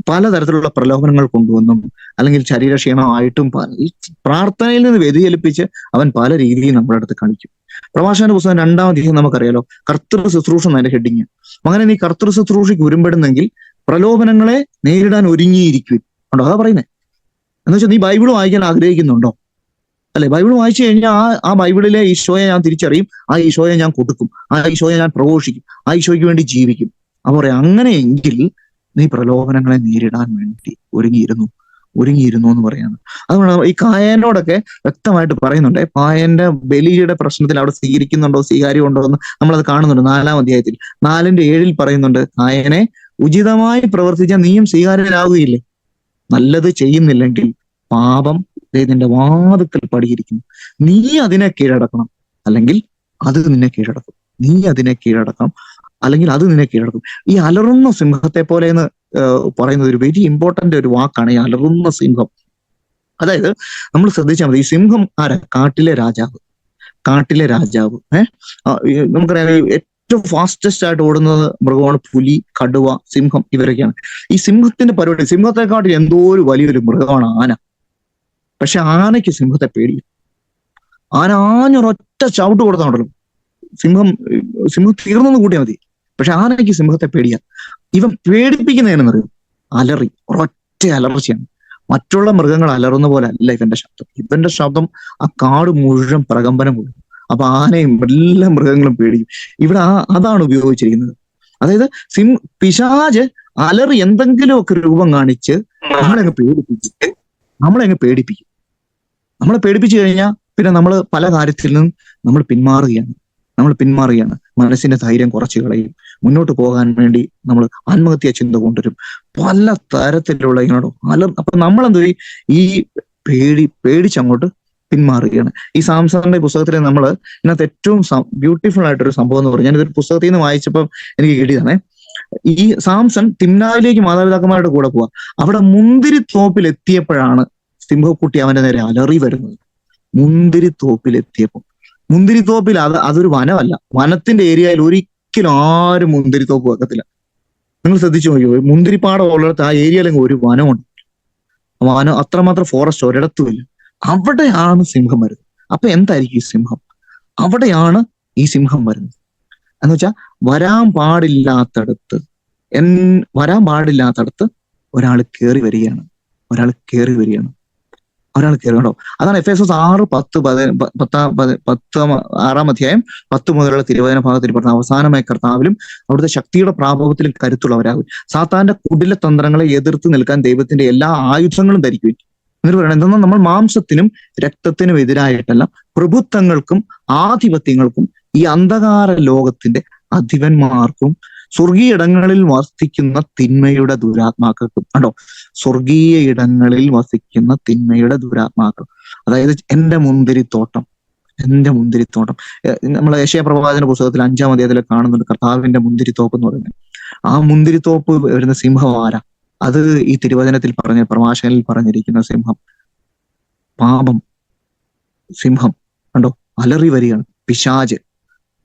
പലതരത്തിലുള്ള പ്രലോഭനങ്ങൾ കൊണ്ടുവന്നും, അല്ലെങ്കിൽ ശരീരക്ഷീണമായിട്ടും ഈ പ്രാർത്ഥനയിൽ നിന്ന് വ്യതിചലിപ്പിച്ച് അവൻ പല രീതിയിൽ നമ്മുടെ അടുത്ത് കളിക്കും. പ്രഭാഷകന്റെ പുസ്തകം 2-ാം അധ്യായം നമുക്കറിയാലോ, കർത്തൃ ശുശ്രൂഷ എന്നതിന്റെ ഹെഡിങ്. അങ്ങനെ നീ കർത്തൃ ശുശ്രൂഷയ്ക്ക് ഉരുമ്പെടുന്നെങ്കിൽ പ്രലോഭനങ്ങളെ നേരിടാൻ ഒരുങ്ങിയിരിക്കും. ഉണ്ടോ? അതാ പറയുന്നത്. എന്ന് വെച്ചാൽ നീ ബൈബിൾ വായിക്കാൻ ആഗ്രഹിക്കുന്നുണ്ടോ? അല്ലെ? ബൈബിൾ വായിച്ചു കഴിഞ്ഞാൽ ആ ബൈബിളിലെ ഈശോയെ ഞാൻ തിരിച്ചറിയും, ആ ഈശോയെ ഞാൻ കൊടുക്കും, ആ ഈശോയെ ഞാൻ പ്രഘോഷിക്കും, ആ ഈശോയ്ക്ക് വേണ്ടി ജീവിക്കും. അപ്പൊ പറയാം, അങ്ങനെയെങ്കിൽ നീ പ്രലോഭനങ്ങളെ നേരിടാൻ വേണ്ടി ഒരുങ്ങിയിരുന്നു എന്ന് പറയാണ്. അതുകൊണ്ട് ഈ കായനോടൊക്കെ വ്യക്തമായിട്ട് പറയുന്നുണ്ട്. കായന്റെ ബലിയുടെ പ്രശ്നത്തിൽ അവിടെ സ്വീകാര്യം ഉണ്ടോ എന്ന് നമ്മളത് കാണുന്നുണ്ട്. 4-ാം അധ്യായത്തിൽ 4:7 പറയുന്നുണ്ട്, കായനെ ഉചിതമായി പ്രവർത്തിച്ചാൽ നീയും സ്വീകാര്യനാവുകയില്ലേ? നല്ലത് ചെയ്യുന്നില്ലെങ്കിൽ പാപം നിന്റെ വാതുക്കൽ പടിയിരിക്കുന്നു, നീ അതിനെ കീഴടക്കണം. അല്ലെങ്കിൽ അത് നിന്നെ കീഴടക്കും. നീ അതിനെ കീഴടക്കാം, അല്ലെങ്കിൽ അത് നിന്നെ കീഴടക്കും. ഈ അലറുന്ന സിംഹത്തെ പോലെ എന്ന് പറയുന്നത് ഒരു വെരി ഇമ്പോർട്ടന്റ് ഒരു വാക്കാണ്, ഈ അലറുന്ന സിംഹം. അതായത് നമ്മൾ ശ്രദ്ധിച്ചാൽ മതി, ഈ സിംഹം ആരാ? കാട്ടിലെ രാജാവ്. കാട്ടിലെ രാജാവ്. നമുക്കറിയാം ഏറ്റവും ഫാസ്റ്റസ്റ്റ് ആയിട്ട് ഓടുന്നത് മൃഗമാണ് പുലി, കടുവ, സിംഹം, ഇവരൊക്കെയാണ്. ഈ സിംഹത്തിന്റെ പരിപാടി, സിംഹത്തെക്കാട്ടിൽ എന്തോ ഒരു വലിയൊരു മൃഗമാണ് ആന. പക്ഷെ ആനയ്ക്ക് സിംഹത്തെ പേടിയും. ആന ആഞ്ഞൊരൊറ്റ ചവിട്ട് കൊടുത്താണല്ലോ സിംഹം സിംഹം തീർന്നെന്ന് കൂട്ടിയാൽ മതി. പക്ഷെ ആനയ്ക്ക് സിംഹത്തെ പേടിയാ. ഇവൻ പേടിപ്പിക്കുന്നതിനെന്നറിയും, അലറി, ഒരൊറ്റ അലർച്ചയാണ്. മറ്റുള്ള മൃഗങ്ങൾ അലറുന്ന പോലെ അല്ല ഇവന്റെ ശബ്ദം. ഇവന്റെ ശബ്ദം ആ കാട് മുഴുവൻ പ്രകമ്പനം കൊള്ളും. അപ്പൊ ആനയും എല്ലാ മൃഗങ്ങളും പേടിക്കും. ഇവിടെ അതാണ് ഉപയോഗിച്ചിരിക്കുന്നത്. അതായത് പിശാച് അലറി എന്തെങ്കിലുമൊക്കെ രൂപം കാണിച്ച് നമ്മളെ പേടിപ്പിക്കും. നമ്മളെ പേടിപ്പിച്ചു കഴിഞ്ഞാൽ പിന്നെ നമ്മൾ പല കാര്യത്തിൽ നിന്നും നമ്മൾ പിന്മാറുകയാണ്. മനസ്സിന്റെ ധൈര്യം കുറച്ച് കളയും. മുന്നോട്ട് പോകാൻ വേണ്ടി നമ്മൾ ആത്മഹത്യാ ചിന്ത കൊണ്ടുവരും. പല തരത്തിലുള്ള അപ്പൊ നമ്മളെന്ത് ഈ പേടിച്ചങ്ങോട്ട് പിന്മാറുകയാണ്. ഈ സാംസന്റെ പുസ്തകത്തിൽ നമ്മൾ ഇതിനകത്ത് ഏറ്റവും ബ്യൂട്ടിഫുൾ ആയിട്ടൊരു സംഭവം എന്ന് പറഞ്ഞാൽ, ഞാനിതൊരു പുസ്തകത്തിൽ നിന്ന് വായിച്ചപ്പം എനിക്ക് കിട്ടിയതാണേ. ഈ സാംസൺ തിമ്നായിലേക്ക് മാതാപിതാക്കന്മാരുടെ കൂടെ പോവാ. അവിടെ മുന്തിരിത്തോപ്പിൽ എത്തിയപ്പോഴാണ് സിംഹക്കുട്ടി അവന്റെ നേരെ അലറി വരുന്നത്. മുന്തിരിത്തോപ്പിൽ അതൊരു വനമല്ല, വനത്തിന്റെ ഏരിയയിൽ ഒരിക്കലും ആരും മുന്തിരിത്തോപ്പ് വെക്കത്തില്ല. നിങ്ങൾ ശ്രദ്ധിച്ചു നോക്കിയോ, മുന്തിരിപ്പാടം ഉള്ളിടത്ത് ആ ഏരിയയിലെങ്കിൽ ഒരു വനമുണ്ട്. വനം അത്രമാത്രം ഫോറസ്റ്റ് ഒരിടത്തുമില്ല. അവിടെയാണ് സിംഹം വരുന്നത്. അപ്പൊ എന്തായിരിക്കും ഈ സിംഹം? അവിടെയാണ് ഈ സിംഹം വരുന്നത് എന്ന് വെച്ചാൽ വരാൻ പാടില്ലാത്തടത്ത് ഒരാൾ കയറി വരികയാണ്. കേട്ടോ. അതാണ് എഫേസോസ് 6:6 അധ്യായം 10 മുതലുള്ള തിരുവചന ഭാഗത്തിൽ പറഞ്ഞ അവസാനമായ കർത്താവിലും അവിടുത്തെ ശക്തിയുടെ പ്രാഭവത്തിലും കരുത്തുള്ളവരാകും. സാത്താന്റെ കുടില തന്ത്രങ്ങളെ എതിർത്ത് നിൽക്കാൻ ദൈവത്തിന്റെ എല്ലാ ആയുധങ്ങളും ധരിക്കുകയും. എന്നിട്ട് പറയണം എന്തെന്നാൽ നമ്മൾ മാംസത്തിനും രക്തത്തിനും എതിരായിട്ടല്ല, പ്രഭുത്വങ്ങൾക്കും ആധിപത്യങ്ങൾക്കും ഈ അന്ധകാര ലോകത്തിന്റെ അധിപന്മാർക്കും സ്വർഗീയ ഇടങ്ങളിൽ വസിക്കുന്ന തിന്മയുടെ ദുരാത്മാക്കൾക്കും. കണ്ടോ, സ്വർഗീയ ഇടങ്ങളിൽ വസിക്കുന്ന തിന്മയുടെ ദുരാത്മാക്കൾ. അതായത് എന്റെ മുന്തിരിത്തോട്ടം. നമ്മൾ യെശയ്യാ പ്രവാചന പുസ്തകത്തിൽ 5-ാം അധ്യായത്തിൽ കാണുന്നുണ്ട് കർത്താവിന്റെ മുന്തിരിത്തോപ്പ് എന്ന് പറയുന്നത്. ആ മുന്തിരിത്തോപ്പ് വരുന്ന സിംഹം ആരാ? അത് ഈ തിരുവചനത്തിൽ പ്രവാചകനിൽ പറഞ്ഞിരിക്കുന്ന സിംഹം, പാപം സിംഹം. കണ്ടോ, അലറി വരികയാണ് പിശാച്.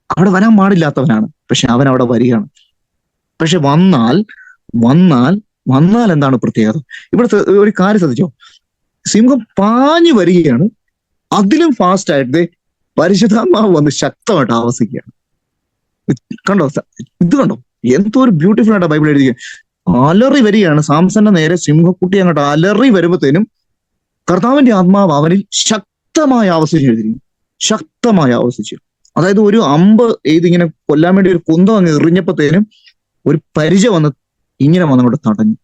അവിടെ വരാൻ പാടില്ലാത്തവനാണ്, പക്ഷെ അവൻ അവിടെ വരികയാണ്. പക്ഷെ വന്നാൽ എന്താണ് പ്രത്യേകത? ഇവിടെ ഒരു കാര്യം ശ്രദ്ധിച്ചോ, സിംഹം പാഞ്ഞു വരികയാണ്. അതിലും ഫാസ്റ്റ് ആയിട്ട് പരിശുദ്ധാത്മാവ് വന്ന് ശക്തമായിട്ട് ആവസിക്കുകയാണ്. കണ്ടോ, എന്തോ ഒരു ബ്യൂട്ടിഫുൾ ആയിട്ട് ബൈബിൾ എഴുതിയ. അലറി വരികയാണ് സാംസന്റെ നേരെ സിംഹക്കുട്ടി അങ്ങോട്ട് അലറി വരുമ്പോഴത്തേനും കർത്താവിന്റെ ആത്മാവ് അവനിൽ ശക്തമായി ആവസിച്ചു. അതായത് ഒരു അമ്പ് ഇതിങ്ങനെ കൊല്ലാൻ വേണ്ടി ഒരു കുന്തം അങ്ങ് എറിഞ്ഞപ്പോഴത്തേനും ഒരു പരിച വന്ന് ഇങ്ങനെ വന്നങ്ങോട്ട് തടഞ്ഞു.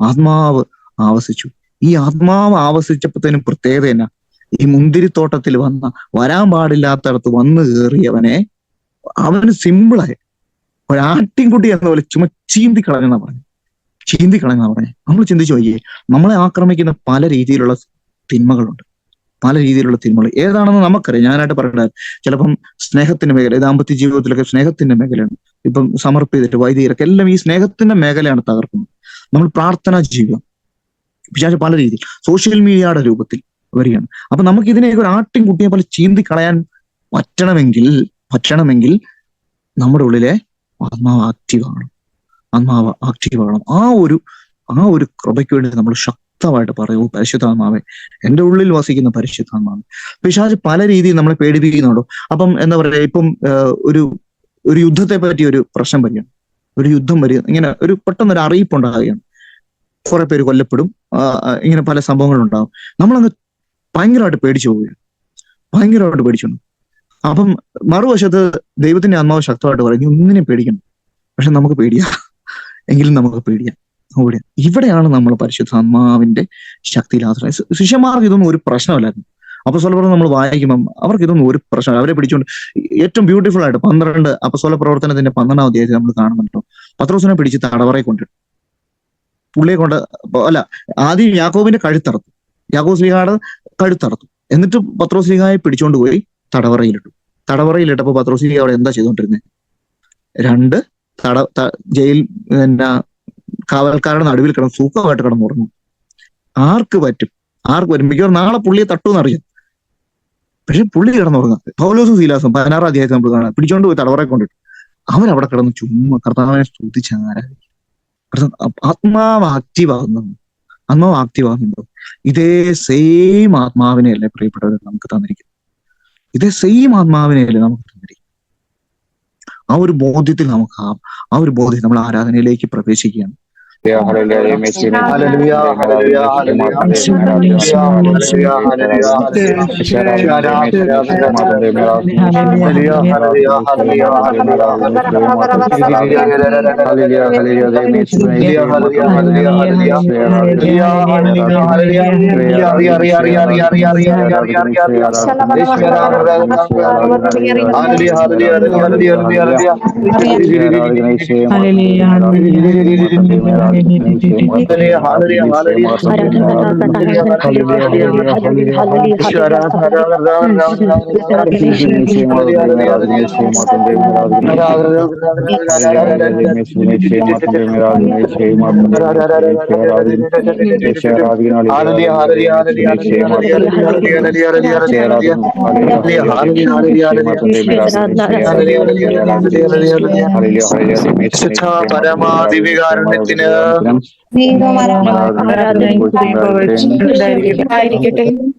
ആത്മാവ് ആവസിച്ചു. ഈ ആത്മാവ് ആവസിച്ചപ്പോഴത്തേനും പ്രത്യേകത എന്നാ? ഈ മുന്തിരിത്തോട്ടത്തിൽ വരാൻ പാടില്ലാത്തടത്ത് വന്നു കയറിയവനെ അവന് സിമ്പിളായി ഒരാട്ടിൻകുട്ടി എന്ന പോലെ ചുമ ചീന്തി കളഞ്ഞെന്നാ പറഞ്ഞു. നമ്മൾ ചിന്തിച്ചു നോക്കിയേ, നമ്മളെ ആക്രമിക്കുന്ന പല രീതിയിലുള്ള തിന്മകളുണ്ട്. ഏതാണെന്ന് നമുക്കറിയാം. ഞാനായിട്ട് പറയട്ടെ, ചിലപ്പം സ്നേഹത്തിന്റെ മേഖല, ദാമ്പത്യ ജീവിതത്തിലൊക്കെ സ്നേഹത്തിന്റെ മേഖലയാണ്. ഇപ്പം സമർപ്പിച്ചിട്ട് വൈദികരൊക്കെ എല്ലാം ഈ സ്നേഹത്തിന്റെ മേഖലയാണ് തകർക്കുന്നത്. നമ്മൾ പ്രാർത്ഥനാ ജീവിതം, പിശാച് പല രീതിയിൽ സോഷ്യൽ മീഡിയയുടെ രൂപത്തിൽ വരികയാണ്. അപ്പൊ നമുക്ക് ഇതിനെയൊക്കെ ഒരു ആട്ടിൻകുട്ടിയെ പോലെ ചീന്തി കളയാൻ പറ്റണമെങ്കിൽ നമ്മുടെ ഉള്ളിലെ ആത്മാവ് ആക്റ്റീവ് ആകണം. ആ ഒരു കൃപയ്ക്ക് വേണ്ടി നമ്മൾ ശക്തമായിട്ട് പറയൂ, പരിശുദ്ധാത്മാവേ, എന്റെ ഉള്ളിൽ വസിക്കുന്ന പരിശുദ്ധാത്മാവേ. പിശാച് പല രീതിയിൽ നമ്മളെ പേടിപ്പിക്കുന്നുണ്ടോ? അപ്പം എന്താ പറയാ, ഇപ്പം ഒരു യുദ്ധത്തെ പറ്റി ഒരു പ്രശ്നം വരികയാണ്, ഒരു യുദ്ധം വരിക, ഇങ്ങനെ ഒരു പെട്ടെന്നൊരു അറിയിപ്പ് ഉണ്ടാകുകയാണ്, കുറെ പേര് കൊല്ലപ്പെടും, ഇങ്ങനെ പല സംഭവങ്ങളുണ്ടാകും. നമ്മളങ്ങ് ഭയങ്കരമായിട്ട് പേടിച്ചു പോവുകയാണ്. അപ്പം മറുവശത്ത് ദൈവത്തിന്റെ ആത്മാവ് ശക്തമായിട്ട് പറയും, ഒന്നിനും പേടിക്കണം. പക്ഷെ നമുക്ക് പേടിയാ, ഇവിടെയാണ് നമ്മൾ പരിശുദ്ധാത്മാവിന്റെ ശക്തിയിൽ ആശ്രയം. ശിഷ്യന്മാർക്ക് ഇതൊന്നും ഒരു പ്രശ്നമല്ലായിരുന്നു. അപ്പസ്തോലപ്രവർത്തനം നമ്മൾ വായിക്കുമ്പം അവർക്ക് ഇതൊന്നും ഒരു പ്രശ്നമല്ല. അവരെ പിടിച്ചുകൊണ്ട് ഏറ്റവും ബ്യൂട്ടിഫുൾ ആയിട്ട് 12 അപ്പസ്തോല പ്രവർത്തനത്തിന്റെ 12-ാം അധ്യായത്തിൽ നമ്മൾ കാണുന്നുണ്ടോ, പത്രോസിനെ പിടിച്ച് തടവറയിൽ കൊണ്ടിട്ടു. പുള്ളിയെ കൊണ്ട് ആദ്യം യാക്കോബിന്റെ കഴുത്തറത്തു, യാക്കോബ് ശ്ലീഹായുടെ കഴുത്തറത്തു. എന്നിട്ട് പത്രോസ്ലീഹായെ പിടിച്ചോണ്ട് പോയി തടവറയിലിട്ടു. തടവറയിലിട്ടപ്പോ പത്രോസ്ലീഹ അവിടെ എന്താ ചെയ്തോണ്ടിരുന്നത്? രണ്ട് ജയിൽ പിന്നെ കാവൽക്കാരുടെ നടുവിൽ കിടന്ന് സുഖമായിട്ട് കിടന്നുറങ്ങും. ആർക്ക് പറ്റും? മിക്കവാറും നാളെ പുള്ളിയെ തട്ടുമെന്നറിയാം. പക്ഷെ പുള്ളി കിടന്നുറങ്ങാം. പൗലോസും സീലാസും 16 അധ്യായത്തിൽ നമ്മൾ കാണാം, പിടിച്ചോണ്ട് പോയി തടവറയെ കൊണ്ടിട്ടു. അവരവിടെ കിടന്ന് ചുമ്മാ കർത്താവിനെ സ്തുതിച്ച് ആരാധിക്കും. ആത്മാവ് ആക്റ്റീവാകുന്നുണ്ടോ? ഇതേ സെയിം ആത്മാവിനെയല്ലേ പ്രിയപ്പെട്ടവർ നമുക്ക് തന്നിരിക്കുന്നത്? ഇതേ സെയിം ആത്മാവിനെയല്ലേ നമുക്ക് തന്നിരിക്കുന്നത്? ആ ഒരു ബോധ്യത്തിൽ നമ്മൾ ആരാധനയിലേക്ക് പ്രവേശിക്കുകയാണ്. പരമാദിവികാരണത്തിന്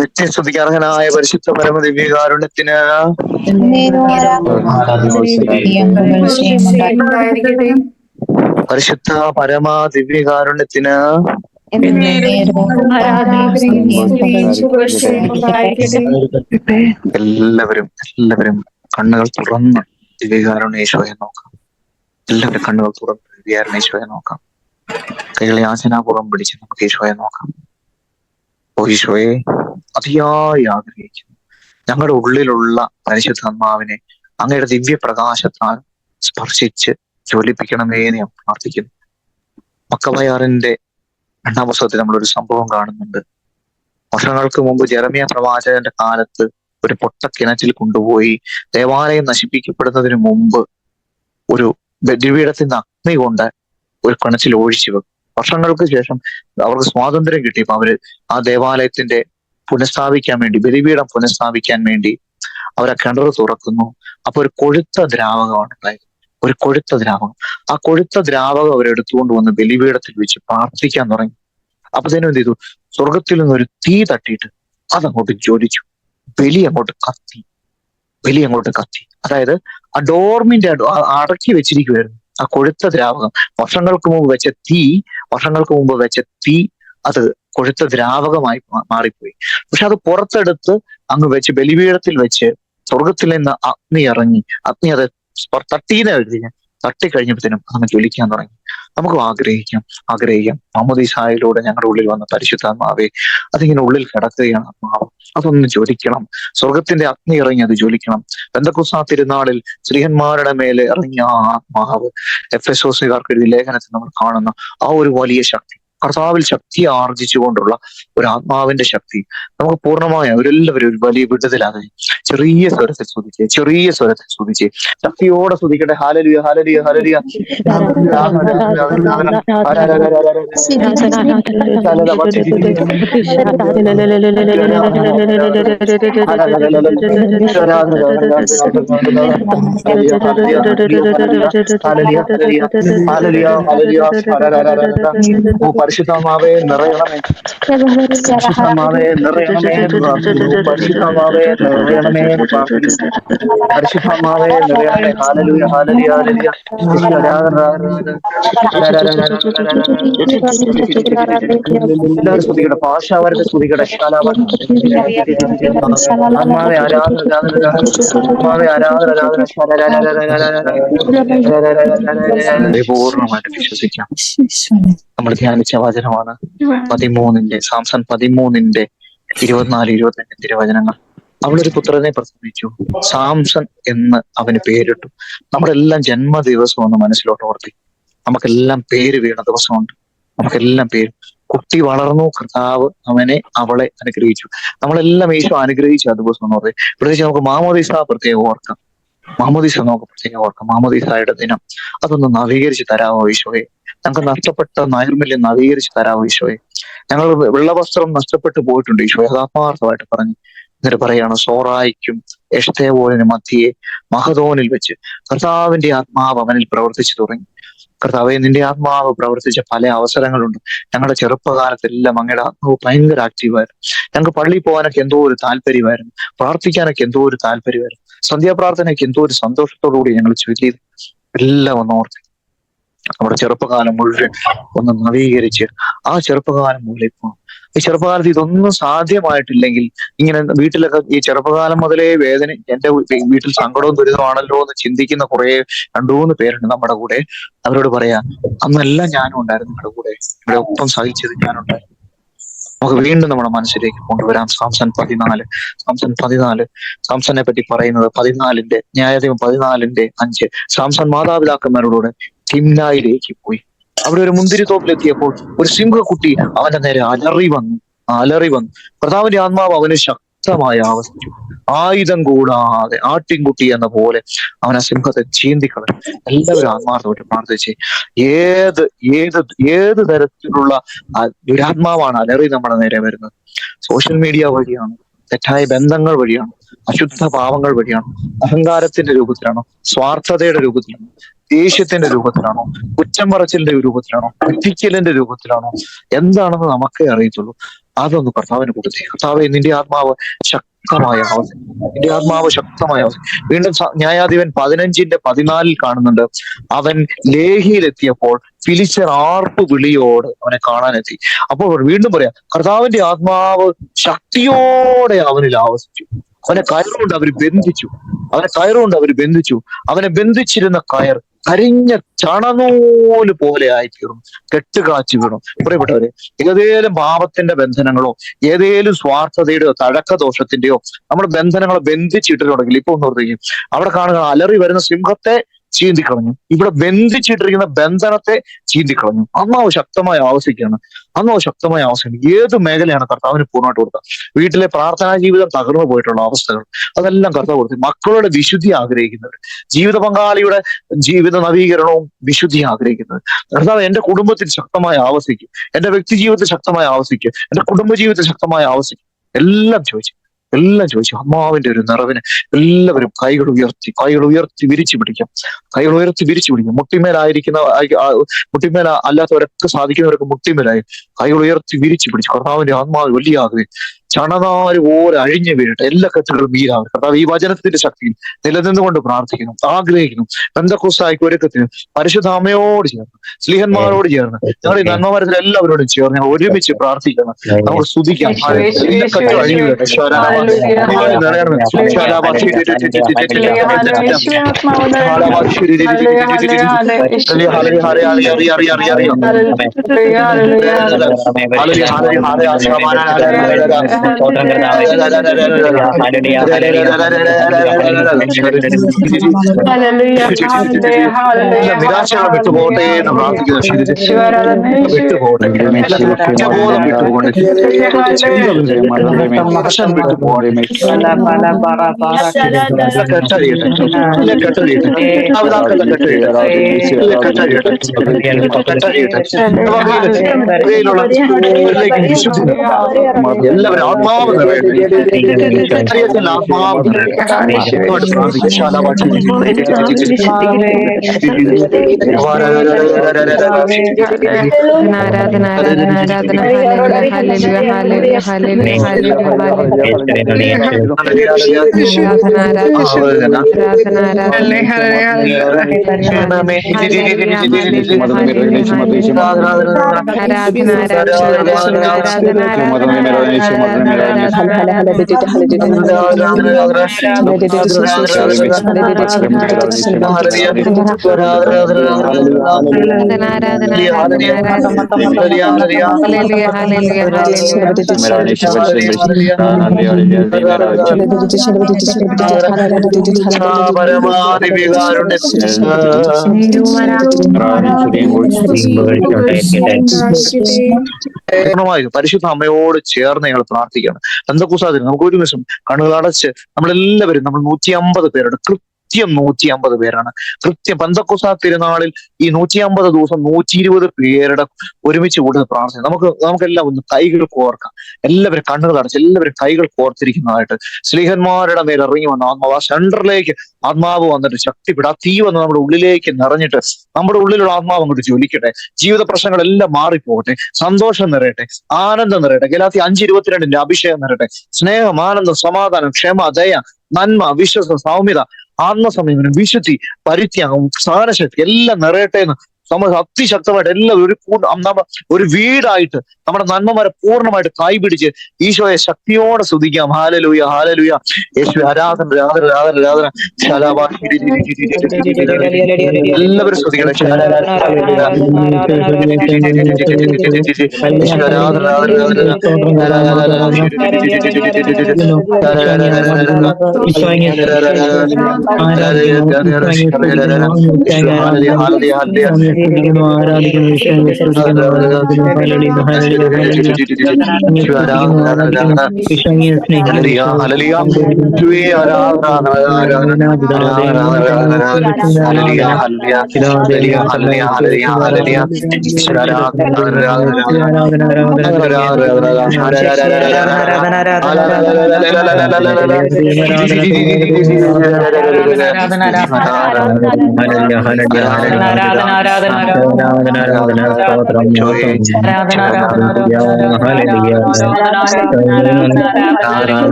നിത്യസ്തുതിക്ക് അർഹനായ പരിശുദ്ധ പരമദിവ്യകാരുണ്യത്തിന് പരിശുദ്ധ പരമദിവ്യകാരുണ്യത്തിന് എല്ലാവരും കണ്ണുകൾ തുറന്ന് ദിവ്യകാരുണ്യേശോയെ നോക്കാം. എല്ലാവരും കണ്ണുകൾ തുറന്ന് ദിവ്യകാരുണ്യേശോയെ നോക്കാം. കൈകളെ യാചനാപൂർവ്വം പിടിച്ച് നമുക്ക് ഈശോയെ നോക്കാം. ഓ ഈശോയെ, അതിയായി ആഗ്രഹിക്കുന്നു ഞങ്ങളുടെ ഉള്ളിലുള്ള പരിശുദ്ധാത്മാവിനെ അങ്ങയുടെ ദിവ്യപ്രകാശത്താൽ സ്പർശിച്ച് ജ്വലിപ്പിക്കണമേ എന്ന് ഞാൻ പ്രാർത്ഥിക്കുന്നു. മക്കബയാറിന്റെ 2-ാം പുസ്തകത്തിൽ നമ്മളൊരു സംഭവം കാണുന്നുണ്ട്. വർഷങ്ങൾക്ക് മുമ്പ് ജെറമ്യ പ്രവാചകന്റെ കാലത്ത് ഒരു പൊട്ടക്കിണറ്റിൽ കൊണ്ടുപോയി ദേവാലയം നശിപ്പിക്കപ്പെടുന്നതിന് മുമ്പ് ഒരു ബലിപീഠത്തിൽ നിന്ന് അഗ്നി കൊണ്ട് ഒരു കിണറ്റിൽ ഒഴിച്ചു വെക്കും. വർഷങ്ങൾക്ക് ശേഷം അവർക്ക് സ്വാതന്ത്ര്യം കിട്ടിയപ്പോൾ അവര് ആ ദേവാലയത്തിന്റെ ബലിപീഠം പുനഃസ്ഥാപിക്കാൻ വേണ്ടി അവർ ആ കിണർ തുറക്കുന്നു. അപ്പൊ ഒരു കൊഴുത്ത ദ്രാവകമാണ് ഉണ്ടായത്. ഒരു കൊഴുത്ത ദ്രാവകം. ആ കൊഴുത്ത ദ്രാവകം അവരെടുത്തുകൊണ്ട് വന്ന് ബലിപീഠത്തിൽ വെച്ച് പ്രാർത്ഥിക്കാൻ തുടങ്ങി. അപ്പത്തേനും എന്ത് ചെയ്തു? സ്വർഗത്തിൽ നിന്നൊരു തീ തട്ടിയിട്ട് അതങ്ങോട്ട് ജ്വലിച്ചു. ബലി അങ്ങോട്ട് കത്തി. അതായത് ആ ഡോർമിന്റെ അടക്കി വെച്ചിരിക്കുമായിരുന്നു ആ കൊഴുത്ത ദ്രാവകം. വർഷങ്ങൾക്ക് മുമ്പ് വെച്ച തീ അത് കൊഴുത്ത ദ്രാവകമായി മാറിപ്പോയി. പക്ഷെ അത് പുറത്തെടുത്ത് അങ്ങ് വെച്ച് ബലിപീഠത്തിൽ വെച്ച് സ്വർഗത്തിൽ നിന്ന് അഗ്നി ഇറങ്ങി. അഗ്നി അത് തട്ടിക്കഴിഞ്ഞപ്പോഴത്തേനും അങ്ങ് ജ്വലിക്കാൻ തുടങ്ങി. നമുക്ക് ആഗ്രഹിക്കാം മാമോദീസായിലൂടെ ഞങ്ങളുടെ ഉള്ളിൽ വന്ന പരിശുദ്ധാത്മാവേ, അതിങ്ങനെ ഉള്ളിൽ കിടക്കുകയാണ് ആത്മാവ്. അതൊന്ന് ജ്വലിക്കണം. സ്വർഗത്തിന്റെ അഗ്നി ഇറങ്ങി അത് ജ്വലിക്കണം. പെന്തക്കോസ്താ തിരുനാളിൽ സ്ത്രീഹന്മാരുടെ മേലെ ഇറങ്ങിയ ആ ആത്മാവ്, എഫെസോസുകാർക്ക് എഴുതിയ ലേഖനത്തിൽ നമ്മൾ കാണുന്ന ആ ഒരു വലിയ ശക്തി, കർത്താവിൽ ശക്തി ആർജിച്ചുകൊണ്ടുള്ള ഒരു ആത്മാവിന്റെ ശക്തി നമുക്ക് പൂർണ്ണമായ എല്ലാവരും ഒരു വലിയ വിടുതലാകെ ചെറിയ സ്വരത്തിൽ സ്തുതിച്ച് ശക്തിയോടെ സ്തുതിക്കട്ടെ. Hallelujah, hallelujah, hallelujah. പരിശുദ്ധമാവേ നിറയണമേ, പരിശുദ്ധമാവേ നിറയണമേ എന്ന് പ്രാർത്ഥിക്കുന്നു. പരിശുദ്ധമാവേ നിറയണമേ എന്ന് പ്രാർത്ഥിക്കുന്നു. പരിശുദ്ധമാവേ നിറയണമേ. Hallelujah, hallelujah, hallelujah. എല്ലാവരും സ്തുതിക്കട്ടെ. ഭാഷാവരത്തെ സ്തുതിക്കട്ടെ. ആത്മാവേ ആരാധന, പൂർണ്ണമായിട്ട് വിശ്വസിക്കാം. നമ്മൾ ധ്യാനിച്ച വചനമാണ് സാംസൺ 13-ന്റെ 24-25 തിരുവചനങ്ങൾ. അവളൊരു പുത്രനെ പ്രസവിച്ചു, സാംസൺ എന്ന് അവന് പേരിട്ടു. നമ്മളെല്ലാം ജന്മദിവസം ഒന്ന് മനസ്സിലോട്ട് ഓർത്തി. നമുക്കെല്ലാം പേര് വീണ ദിവസമുണ്ട്. നമുക്കെല്ലാം പേര് കുട്ടി വളർന്നു, കർത്താവ് അവളെ അനുഗ്രഹിച്ചു. നമ്മളെല്ലാം യേശു അനുഗ്രഹിച്ചു ആ ദിവസം എന്ന് പറയും. പ്രത്യേകിച്ച് നമുക്ക് മാമോദീസ പ്രത്യേകം ഓർക്കാം. മാമോദീസ നമുക്ക് പ്രത്യേകം ഓർക്കാം. മാമോദീസയുടെ ദിനം അതൊന്ന് നവീകരിച്ച് തരാമോ ഈശോയെ? ഞങ്ങൾക്ക് നഷ്ടപ്പെട്ട നൈർമല്യം നവീകരിച്ച് തരാമോ ഈശോയെ? ഞങ്ങൾ വെള്ളവസ്ത്രം നഷ്ടപ്പെട്ടു പോയിട്ടുണ്ട് ഈശോയെ, അത് ആത്മാർത്ഥമായിട്ട് പറഞ്ഞു. എന്നിട്ട് പറയാണ്, സോറായിക്കും എഷ്തേവോലിനും മധ്യയെ മഹദോനിൽ വെച്ച് കർത്താവിന്റെ ആത്മാവ് അവനിൽ പ്രവർത്തിച്ചു തുടങ്ങി. കർത്താവെ, നിന്റെ ആത്മാവ് പ്രവർത്തിച്ച പല അവസരങ്ങളുണ്ട്. ഞങ്ങളുടെ ചെറുപ്പകാലത്തെല്ലാം അങ്ങയുടെ ആത്മാവ് ഭയങ്കര ആക്റ്റീവായിരുന്നു. ഞങ്ങൾക്ക് പള്ളിയിൽ പോകാനൊക്കെ എന്തോ ഒരു താല്പര്യമായിരുന്നു, പ്രാർത്ഥിക്കാനൊക്കെ എന്തോ ഒരു താല്പര്യമായിരുന്നു, സന്ധ്യാപ്രാർത്ഥനയ്ക്ക് എന്തോ ഒരു സന്തോഷത്തോടുകൂടി ഞങ്ങൾ ചൊല്ലിയത് എല്ലാം ഒന്ന് ഓർത്ത് നമ്മുടെ ചെറുപ്പകാലം മുഴുവൻ ഒന്ന് നവീകരിച്ച് ആ ചെറുപ്പകാലം മുതലേ പോകണം. ഈ ചെറുപ്പകാലത്ത് ഇതൊന്നും സാധ്യമായിട്ടില്ലെങ്കിൽ ഇങ്ങനെ വീട്ടിലൊക്കെ ഈ ചെറുപ്പകാലം മുതലേ എന്റെ വീട്ടിൽ സങ്കടവും ദുരിതമാണല്ലോ എന്ന് ചിന്തിക്കുന്ന കുറെ 2-3 പേരുണ്ട് നമ്മുടെ കൂടെ. അവരോട് പറയാ, അന്നെല്ലാം ഞാനും ഉണ്ടായിരുന്നു നിങ്ങളുടെ കൂടെ, ഇവിടെ ഒപ്പം സഹിച്ചത് ഞാനുണ്ടായിരുന്നു. നമുക്ക് വീണ്ടും നമ്മുടെ മനസ്സിലേക്ക് കൊണ്ടുവരാം. സാംസൺ 14 സാംസനെ പറ്റി പറയുന്നത് 14 ന്യായാധിപൻ 14:5. സാംസൺ മാതാപിതാക്കന്മാരോട് തിമ്നായിലേക്ക് പോയി. അവിടെ ഒരു മുന്തിരിത്തോപ്പിലെത്തിയപ്പോൾ ഒരു സിംഹക്കുട്ടി അവന്റെ നേരെ അലറി വന്നു. കർത്താവിന്റെ ആത്മാവ് അവന് ശക്തമായി ആവസിച്ചു. ആയുധം കൂടാതെ ആട്ടിൻകുട്ടി എന്ന പോലെ അവൻ ആ സിംഹത്തെ ചീന്തിക്കളഞ്ഞു. എല്ലാവരും ആത്മാർത്ഥമായിട്ട് പ്രാർത്ഥിച്ച് ഏത് തരത്തിലുള്ള ദുരാത്മാവാണ് അലറി നമ്മുടെ നേരെ വരുന്നത്? സോഷ്യൽ മീഡിയ വഴിയാണ്, തെറ്റായ ബന്ധങ്ങൾ വഴിയാണ്, അശുദ്ധ പാവങ്ങൾ വഴിയാണ്, അഹങ്കാരത്തിന്റെ രൂപത്തിലാണോ, സ്വാർത്ഥതയുടെ രൂപത്തിലാണോ, ദേഷ്യത്തിന്റെ രൂപത്തിലാണോ, കുറ്റം പറച്ചിലിന്റെ രൂപത്തിലാണോ, കുറ്റിക്കലിന്റെ രൂപത്തിലാണോ, എന്താണെന്ന് നമുക്കേ അറിയത്തുള്ളൂ. അതൊന്ന് കർത്താവിന് കൊടുത്തേ. കർത്താവെ, നിന്റെ ആത്മാവ് ശക്തമായ അവസ്ഥ, നിന്റെ ആത്മാവ് ശക്തമായ അവസ്ഥ. വീണ്ടും ന്യായാധിപൻ 15:14 കാണുന്നുണ്ട്, അവൻ ലേഹിയിലെത്തിയപ്പോൾ ഫിലിസ്ത്യർ ആർപ്പ് വിളിയോട് അവനെ കാണാനെത്തി. അപ്പോൾ വീണ്ടും പറയാം, കർത്താവിന്റെ ആത്മാവ് ശക്തിയോടെ അവനിൽ ആവസിച്ചു. അവനെ കയറുകൊണ്ട് അവർ ബന്ധിച്ചു. അവനെ ബന്ധിച്ചിരുന്ന കയർ കരിഞ്ഞ ചണനൂല് പോലെ ആയിത്തീർന്നു, കെട്ടുകാച്ചു വീണു. പ്രിയപ്പെട്ടവരെ, ഏതേലും പാപത്തിന്റെ ബന്ധനങ്ങളോ ഏതേലും സ്വാർത്ഥതയുടെയോ തഴക്കദോഷത്തിന്റെയോ നമ്മുടെ ബന്ധനങ്ങളെ ബന്ധിച്ചിട്ടിട്ടുണ്ടെങ്കിൽ ഇപ്പൊ ഒന്ന് ഓർത്തിരിക്കും, അവിടെ കാണുക അലറി വരുന്ന സിംഹത്തെ ചീന്തിക്കളഞ്ഞു, ഇവിടെ ബന്ധിച്ചിട്ടിരിക്കുന്ന ബന്ധനത്തെ ചീന്തിക്കളഞ്ഞു. അന്നാവ് ശക്തമായി ആവശ്യിക്കുകയാണ്. ഏത് മേഖലയാണ് കർത്താവിന് പൂർണ്ണമായിട്ട് കൊടുക്കുക? വീട്ടിലെ പ്രാർത്ഥനാ ജീവിതം തകർന്നു പോയിട്ടുള്ള അവസ്ഥകൾ, അതെല്ലാം കർത്താവ് കൊടുത്തു. മക്കളുടെ വിശുദ്ധി ആഗ്രഹിക്കുന്നവർ, ജീവിത പങ്കാളിയുടെ ജീവിത നവീകരണവും വിശുദ്ധി ആഗ്രഹിക്കുന്നത്, കർത്താവ് എന്റെ കുടുംബത്തിൽ ശക്തമായി ആവസിക്കും, എന്റെ വ്യക്തി ജീവിതത്തിൽ ശക്തമായി ആവസിക്കും, എന്റെ കുടുംബ ജീവിതത്തിൽ ശക്തമായി ആവസിക്കും, എല്ലാം ചോദിച്ചു അമ്മാവിന്റെ ഒരു നിറവിന് എല്ലാവരും കൈകൾ ഉയർത്തി വിരിച്ചു പിടിക്കാം. മുട്ടിമേൽ അല്ലാത്തവരൊക്കെ സാധിക്കുന്നവരൊക്കെ മുട്ടിമേലായി കൈകൾ ഉയർത്തി വിരിച്ചു പിടിച്ചു. കർത്താവിന്റെ ആത്മാവ് വലിയ ആഗ്രഹം, ചണനാര് പോലെ അഴിഞ്ഞു വീഴട്ടെ, എല്ലാ കത്തുകളും വീരാവട്ടെ. കർത്താവ് ഈ വചനത്തിന്റെ ശക്തിയിൽ നിലനിന്നുകൊണ്ട് പ്രാർത്ഥിക്കുന്നു, ആഗ്രഹിക്കുന്നു. പെന്തക്കോസ്തായ്ക്ക് ഒരുക്കത്തിന് പരിശുദ്ധ അമ്മയോട് ചേർന്ന്, സ്ലീഹന്മാരോട് ചേർന്ന്, ഞങ്ങൾ ഈ നന്മമരത്തിൽ എല്ലാവരോടും ചേർന്ന് ഞങ്ങൾ ഒരുമിച്ച് പ്രാർത്ഥിക്കണം. നമുക്ക് സ്തുതിക്കാം. നിരാശകൾ വിട്ടുപോട്ടെ എന്ന് പ്രാർത്ഥിക്കുന്നു. വിട്ടുപോട്ടെ, കുറ്റബോധം വിട്ടുപോകട്ടെ, എല്ലാവരും ആത്മാവ് പൂർണ്ണമായും പരിശുദ്ധ അമ്മയോട് ചേർന്ന് ഞങ്ങൾ പ്രാർത്ഥിക്കുകയാണ്. പെന്തക്കോസ്താദിന് നമുക്ക് ഒരു നിമിഷം കണ്ണുകൾ അടച്ച് നമ്മളെല്ലാവരും നമ്മൾ 150 പേരുണ്ട്. കൃത്യം 150 പേരാണ്. കൃത്യം പെന്തക്കോസ്താ തിരുനാളിൽ ഈ 150 ദിവസം 120 പേരുടെ ഒരുമിച്ച് കൂടുന്ന പ്രാർത്ഥന. നമുക്കെല്ലാം ഒന്ന് കൈകൾ കോർക്കാം. എല്ലാവരും കണ്ണുകൾ അടച്ച് എല്ലാവരും കൈകൾ കോർത്തിരിക്കുന്നതായിട്ട് സ്ലീഹന്മാരുടെ മേൽ ഇറങ്ങി വന്ന ആത്മാവ് ആ സെന്ററിലേക്ക് ആത്മാവ് വന്നിട്ട് ശക്തിപ്പെടാ തീ വന്ന് നമ്മുടെ ഉള്ളിലേക്ക് നിറഞ്ഞിട്ട് നമ്മുടെ ഉള്ളിലുള്ള ആത്മാവ് അങ്ങോട്ട് ജ്വലിക്കട്ടെ. ജീവിത പ്രശ്നങ്ങളെല്ലാം മാറിപ്പോകട്ടെ. സന്തോഷം നിറയട്ടെ, ആനന്ദം നിറയട്ടെ. ഗലാത്യ 5:22 അഭിഷേകം നിറയട്ടെ. സ്നേഹം, ആനന്ദം, സമാധാനം, ക്ഷമ, ദയ, നന്മ, വിശ്വാസം, സൗമ്യത, ആത്മസംയമനം, വിശുദ്ധി, പരിത്യാഗം, സഹനശക്തി എല്ലാം നിറയട്ടെ എന്ന് നമ്മൾ അതിശക്തമായിട്ട് എല്ലാവരും ഒരു വീടായിട്ട് നമ്മുടെ നന്മമാരെ പൂർണ്ണമായിട്ട് കൈപിടിച്ച് ഈശോയെ ശക്തിയോടെ സ്തുതിക്കാം. Hallelujah, hallelujah. യേശു ആരാധന, ആരാധന, ആരാധന, ആരാധന. എല്ലാവരും സ്തുതിക്കണം.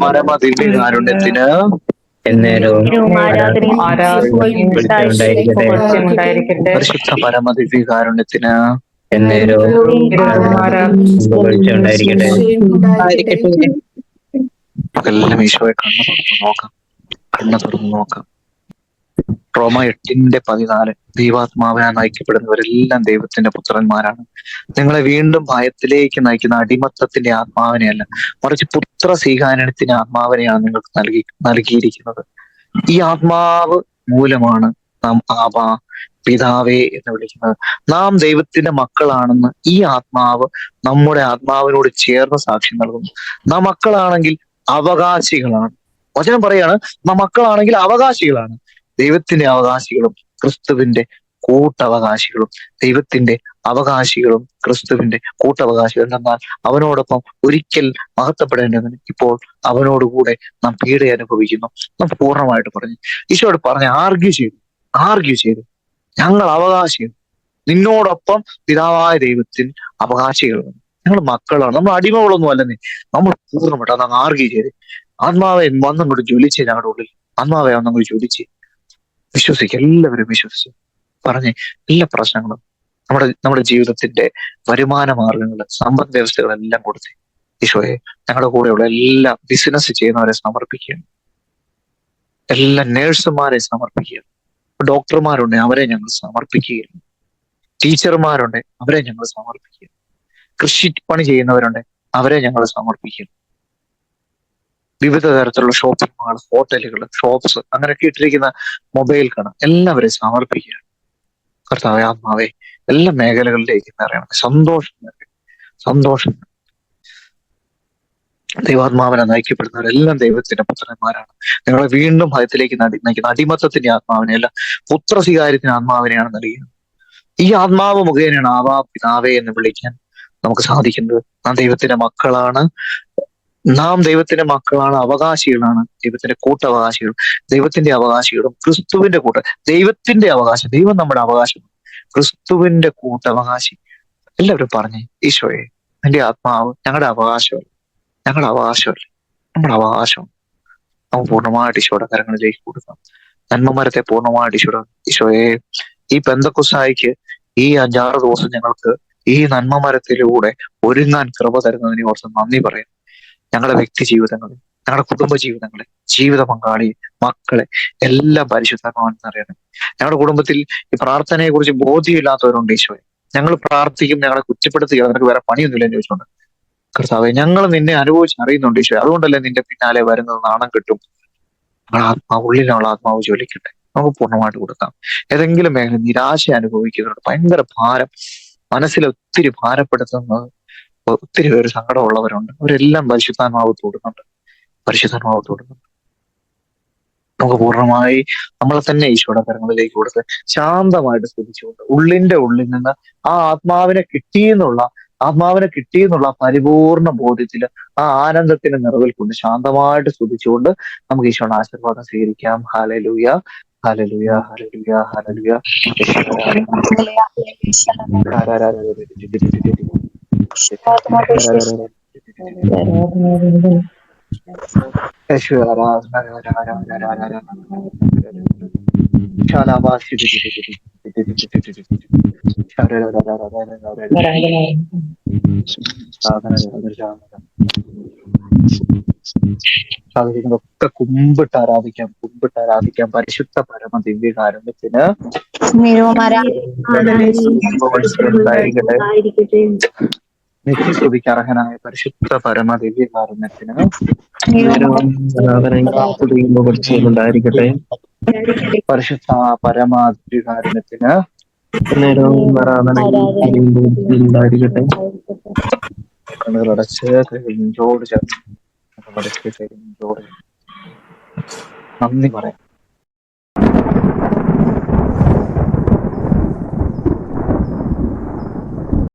പരമദിവ്യകാരുണ്യത്തിന് എന്നേരവും പരിശുദ്ധ പരമദിവ്യകാരുണ്യത്തിന് എന്നേരവും എല്ലാം ഈശോയെ കണ്ണു തുറന്നു നോക്കാം. റോമ 8:14 ദൈവാത്മാവിനാൽ നയിക്കപ്പെടുന്നവരെല്ലാം ദൈവത്തിന്റെ പുത്രന്മാരാണ്. നിങ്ങളെ വീണ്ടും ഭയത്തിലേക്ക് നയിക്കുന്ന അടിമത്തത്തിന്റെ ആത്മാവിനെയല്ല, മറിച്ച് പുത്ര സ്വീകാരണത്തിന്റെ ആത്മാവിനെയാണ് നിങ്ങൾക്ക് നൽകിയിരിക്കുന്നത്. ഈ ആത്മാവ് മൂലമാണ് നാം ആബാ പിതാവേ എന്ന് വിളിക്കുന്നത്. നാം ദൈവത്തിന്റെ മക്കളാണെന്ന് ഈ ആത്മാവ് നമ്മുടെ ആത്മാവിനോട് ചേർന്ന് സാക്ഷ്യം നൽകുന്നു. നാം മക്കളാണെങ്കിൽ അവകാശികളാണ്. വചനം പറയാണ്, നാം മക്കളാണെങ്കിൽ അവകാശികളാണ്. ദൈവത്തിന്റെ അവകാശികളും ക്രിസ്തുവിന്റെ കൂട്ടവകാശികളും. ദൈവത്തിന്റെ അവകാശികളും ക്രിസ്തുവിന്റെ കൂട്ടവകാശികളും എന്നാൽ അവനോടൊപ്പം ഒരിക്കൽ മഹത്വപ്പെടേണ്ടതിന് ഇപ്പോൾ അവനോടുകൂടെ നാം പീഡ അനുഭവിക്കുന്നു. നാം പൂർണ്ണമായിട്ട് പറഞ്ഞു ഈശോയോട് പറഞ്ഞ് ആർഗ്യൂ ചെയ്തു ഞങ്ങൾ അവകാശികൾ, നിന്നോടൊപ്പം പിതാവായ ദൈവത്തിൽ അവകാശികളാണ്, ഞങ്ങൾ മക്കളാണ്, നമ്മൾ അടിമകളൊന്നും അല്ലെന്നേ. നമ്മൾ പൂർണ്ണമായിട്ട് അതങ്ങ് ആർഗ്യൂ ചെയ്ത് ആത്മാവെ വന്നങ്ങോട്ട് ജ്വലിച്ച് ഞങ്ങളുടെ ഉള്ളിൽ ആത്മാവെ വന്നങ്ങോട്ട് ജ്വലിച്ച് വിശ്വസിക്കുക. എല്ലാവരും വിശ്വസിച്ച് പറഞ്ഞ് എല്ലാ പ്രശ്നങ്ങളും നമ്മുടെ ജീവിതത്തിന്റെ വരുമാന മാർഗങ്ങള്, സമ്പദ് വ്യവസ്ഥകളെല്ലാം കൊടുത്ത് ഈശോയെ ഞങ്ങളുടെ കൂടെയുള്ള എല്ലാ ബിസിനസ് ചെയ്യുന്നവരെ സമർപ്പിക്കുകയാണ്. എല്ലാ നേഴ്സുമാരെ സമർപ്പിക്കുകയാണ്. ഡോക്ടർമാരുണ്ട് അവരെ ഞങ്ങൾ സമർപ്പിക്കുകയാണ്. ടീച്ചർമാരുണ്ട് അവരെ ഞങ്ങൾ സമർപ്പിക്കുകയാണ്. കൃഷി പണി ചെയ്യുന്നവരുണ്ട് അവരെ ഞങ്ങൾ സമർപ്പിക്കുകയാണ്. വിവിധ തരത്തിലുള്ള ഷോപ്പിംഗ് മാൾ, ഹോട്ടലുകൾ, ഷോപ്സ് അങ്ങനെയൊക്കെ ഇട്ടിരിക്കുന്ന മൊബൈൽ കട എല്ലാവരെയും സമർപ്പിക്കുകയാണ്. കർത്താവേ ആത്മാവേ എല്ലാ മേഖലകളിലേക്ക് നിറയണം. സന്തോഷം ദൈവാത്മാവിനെ നയിക്കപ്പെടുന്നവരെല്ലാം ദൈവത്തിന്റെ പുത്രന്മാരാണ്. നിങ്ങളെ വീണ്ടും ഭയത്തിലേക്ക് നയിക്കുന്ന അടിമത്തത്തിന്റെ ആത്മാവിനെയല്ല, പുത്ര സ്വീകാര്യത്തിന്റെ ആത്മാവിനെയാണ് നൽകിയത്. ഈ ആത്മാവ് മുഖേനയാണ് ആവാ പിതാവേ എന്ന് വിളിക്കാൻ നമുക്ക് സാധിക്കുന്നത്. നാം ദൈവത്തിന്റെ മക്കളാണ്. അവകാശികളാണ്, ദൈവത്തിന്റെ കൂട്ടവകാശികളും, ദൈവത്തിന്റെ അവകാശികളും ക്രിസ്തുവിന്റെ ദൈവത്തിന്റെ അവകാശം. ദൈവം നമ്മുടെ അവകാശമാണ്, ക്രിസ്തുവിന്റെ കൂട്ടവകാശി. എല്ലാവരും പറഞ്ഞേ, ഈശോയെ എന്റെ ആത്മാവ് ഞങ്ങളുടെ അവകാശമല്ല, നമ്മുടെ അവകാശം. നമുക്ക് പൂർണ്ണമായിട്ട് ഈശോയുടെ കരങ്ങളിലേക്ക് കൊടുക്കാം. നന്മമരത്തെ പൂർണ്ണമായിട്ട് ഈശോയെ ഈ പെന്തക്കോസ്തായിക്ക് ഈ 5-6 ദിവസം ഞങ്ങൾക്ക് ഈ നന്മ മരത്തിലൂടെ ഒരുങ്ങാൻ കൃപ തരുന്നതിനെ ഓർത്ത് നന്ദി പറയും. ഞങ്ങളുടെ വ്യക്തി ജീവിതങ്ങളിൽ, ഞങ്ങളുടെ കുടുംബ ജീവിതങ്ങളെ, ജീവിത പങ്കാളി, മക്കളെ എല്ലാം പരിശുദ്ധാത്മാവെന്ന് അറിയണം. ഞങ്ങളുടെ കുടുംബത്തിൽ ഈ പ്രാർത്ഥനയെ കുറിച്ച് ബോധ്യമില്ലാത്തവരുണ്ട് ഈശോയെ. ഞങ്ങൾ പ്രാർത്ഥിക്കും, ഞങ്ങളെ കുറ്റപ്പെടുത്തുക, നിനക്ക് വേറെ പണിയൊന്നുമില്ലെന്ന് ചോദിച്ചുകൊണ്ട്. കർത്താവെ, ഞങ്ങൾ നിന്നെ അനുഭവിച്ച് അറിയുന്നുണ്ട് ഈശോയെ. അതുകൊണ്ടല്ലേ നിന്റെ പിന്നാലെ വരുന്നത് നാണം കിട്ടും. ഞങ്ങൾ ആത്മാവ്, ഉള്ളിലുള്ള ആത്മാവ് ജ്വലിക്കട്ടെ. നമുക്ക് പൂർണ്ണമായിട്ട് കൊടുക്കാം. ഏതെങ്കിലും മേഖല നിരാശ അനുഭവിക്കുന്നുണ്ട്, ഭയങ്കര ഭാരം, മനസ്സിൽ ഒത്തിരി ഭാരപ്പെടുത്തുന്നത്, ഒത്തിരി പേര് സങ്കടമുള്ളവരുണ്ട്. അവരെല്ലാം പരിശുദ്ധാത്മാവ് തൊടുന്നുണ്ട്, പരിശുദ്ധാത്മാവ് തൊടുന്നുണ്ട്. നമുക്ക് പൂർണ്ണമായി നമ്മളെ തന്നെ ഈശോയുടെ കരങ്ങളിലേക്ക് കൊടുത്ത് ശാന്തമായിട്ട് സ്തുതിച്ചുകൊണ്ട് ഉള്ളിന്റെ ഉള്ളിൽ നിന്ന് ആത്മാവിനെ കിട്ടിയെന്നുള്ള പരിപൂർണ ബോധ്യത്തില് ആ ആനന്ദത്തിന്റെ നിറവിൽ കൊണ്ട് ശാന്തമായിട്ട് സ്തുതിച്ചുകൊണ്ട് നമുക്ക് ഈശോയുടെ ആശീർവാദം സ്വീകരിക്കാം. Hallelujah, hallelujah, hallelujah, hallelujah. യേശുവേ സാധിക്കുന്നതൊക്കെ കുമ്പിട്ട് ആരാധിക്കാം, കുമ്പിട്ട് ആരാധിക്കാം. പരിശുദ്ധ പരമ ദിവ്യകാരുണ്യത്തിന് ഉണ്ടായിരിക്കട്ടെ. നിത്യസ്തുതിക്ക് അർഹനായ പരിശുദ്ധ പരമ ദിവ്യകാരുണ്യത്തിന് ഉണ്ടായിരിക്കട്ടെ. പരിശുദ്ധ പരമ ദിവ്യകാരുണ്യത്തിന് ഉണ്ടായിരിക്കട്ടെ. കണ്ണുകളടച്ച് നെഞ്ചോട് ചേർന്ന് നന്ദി പറയാം.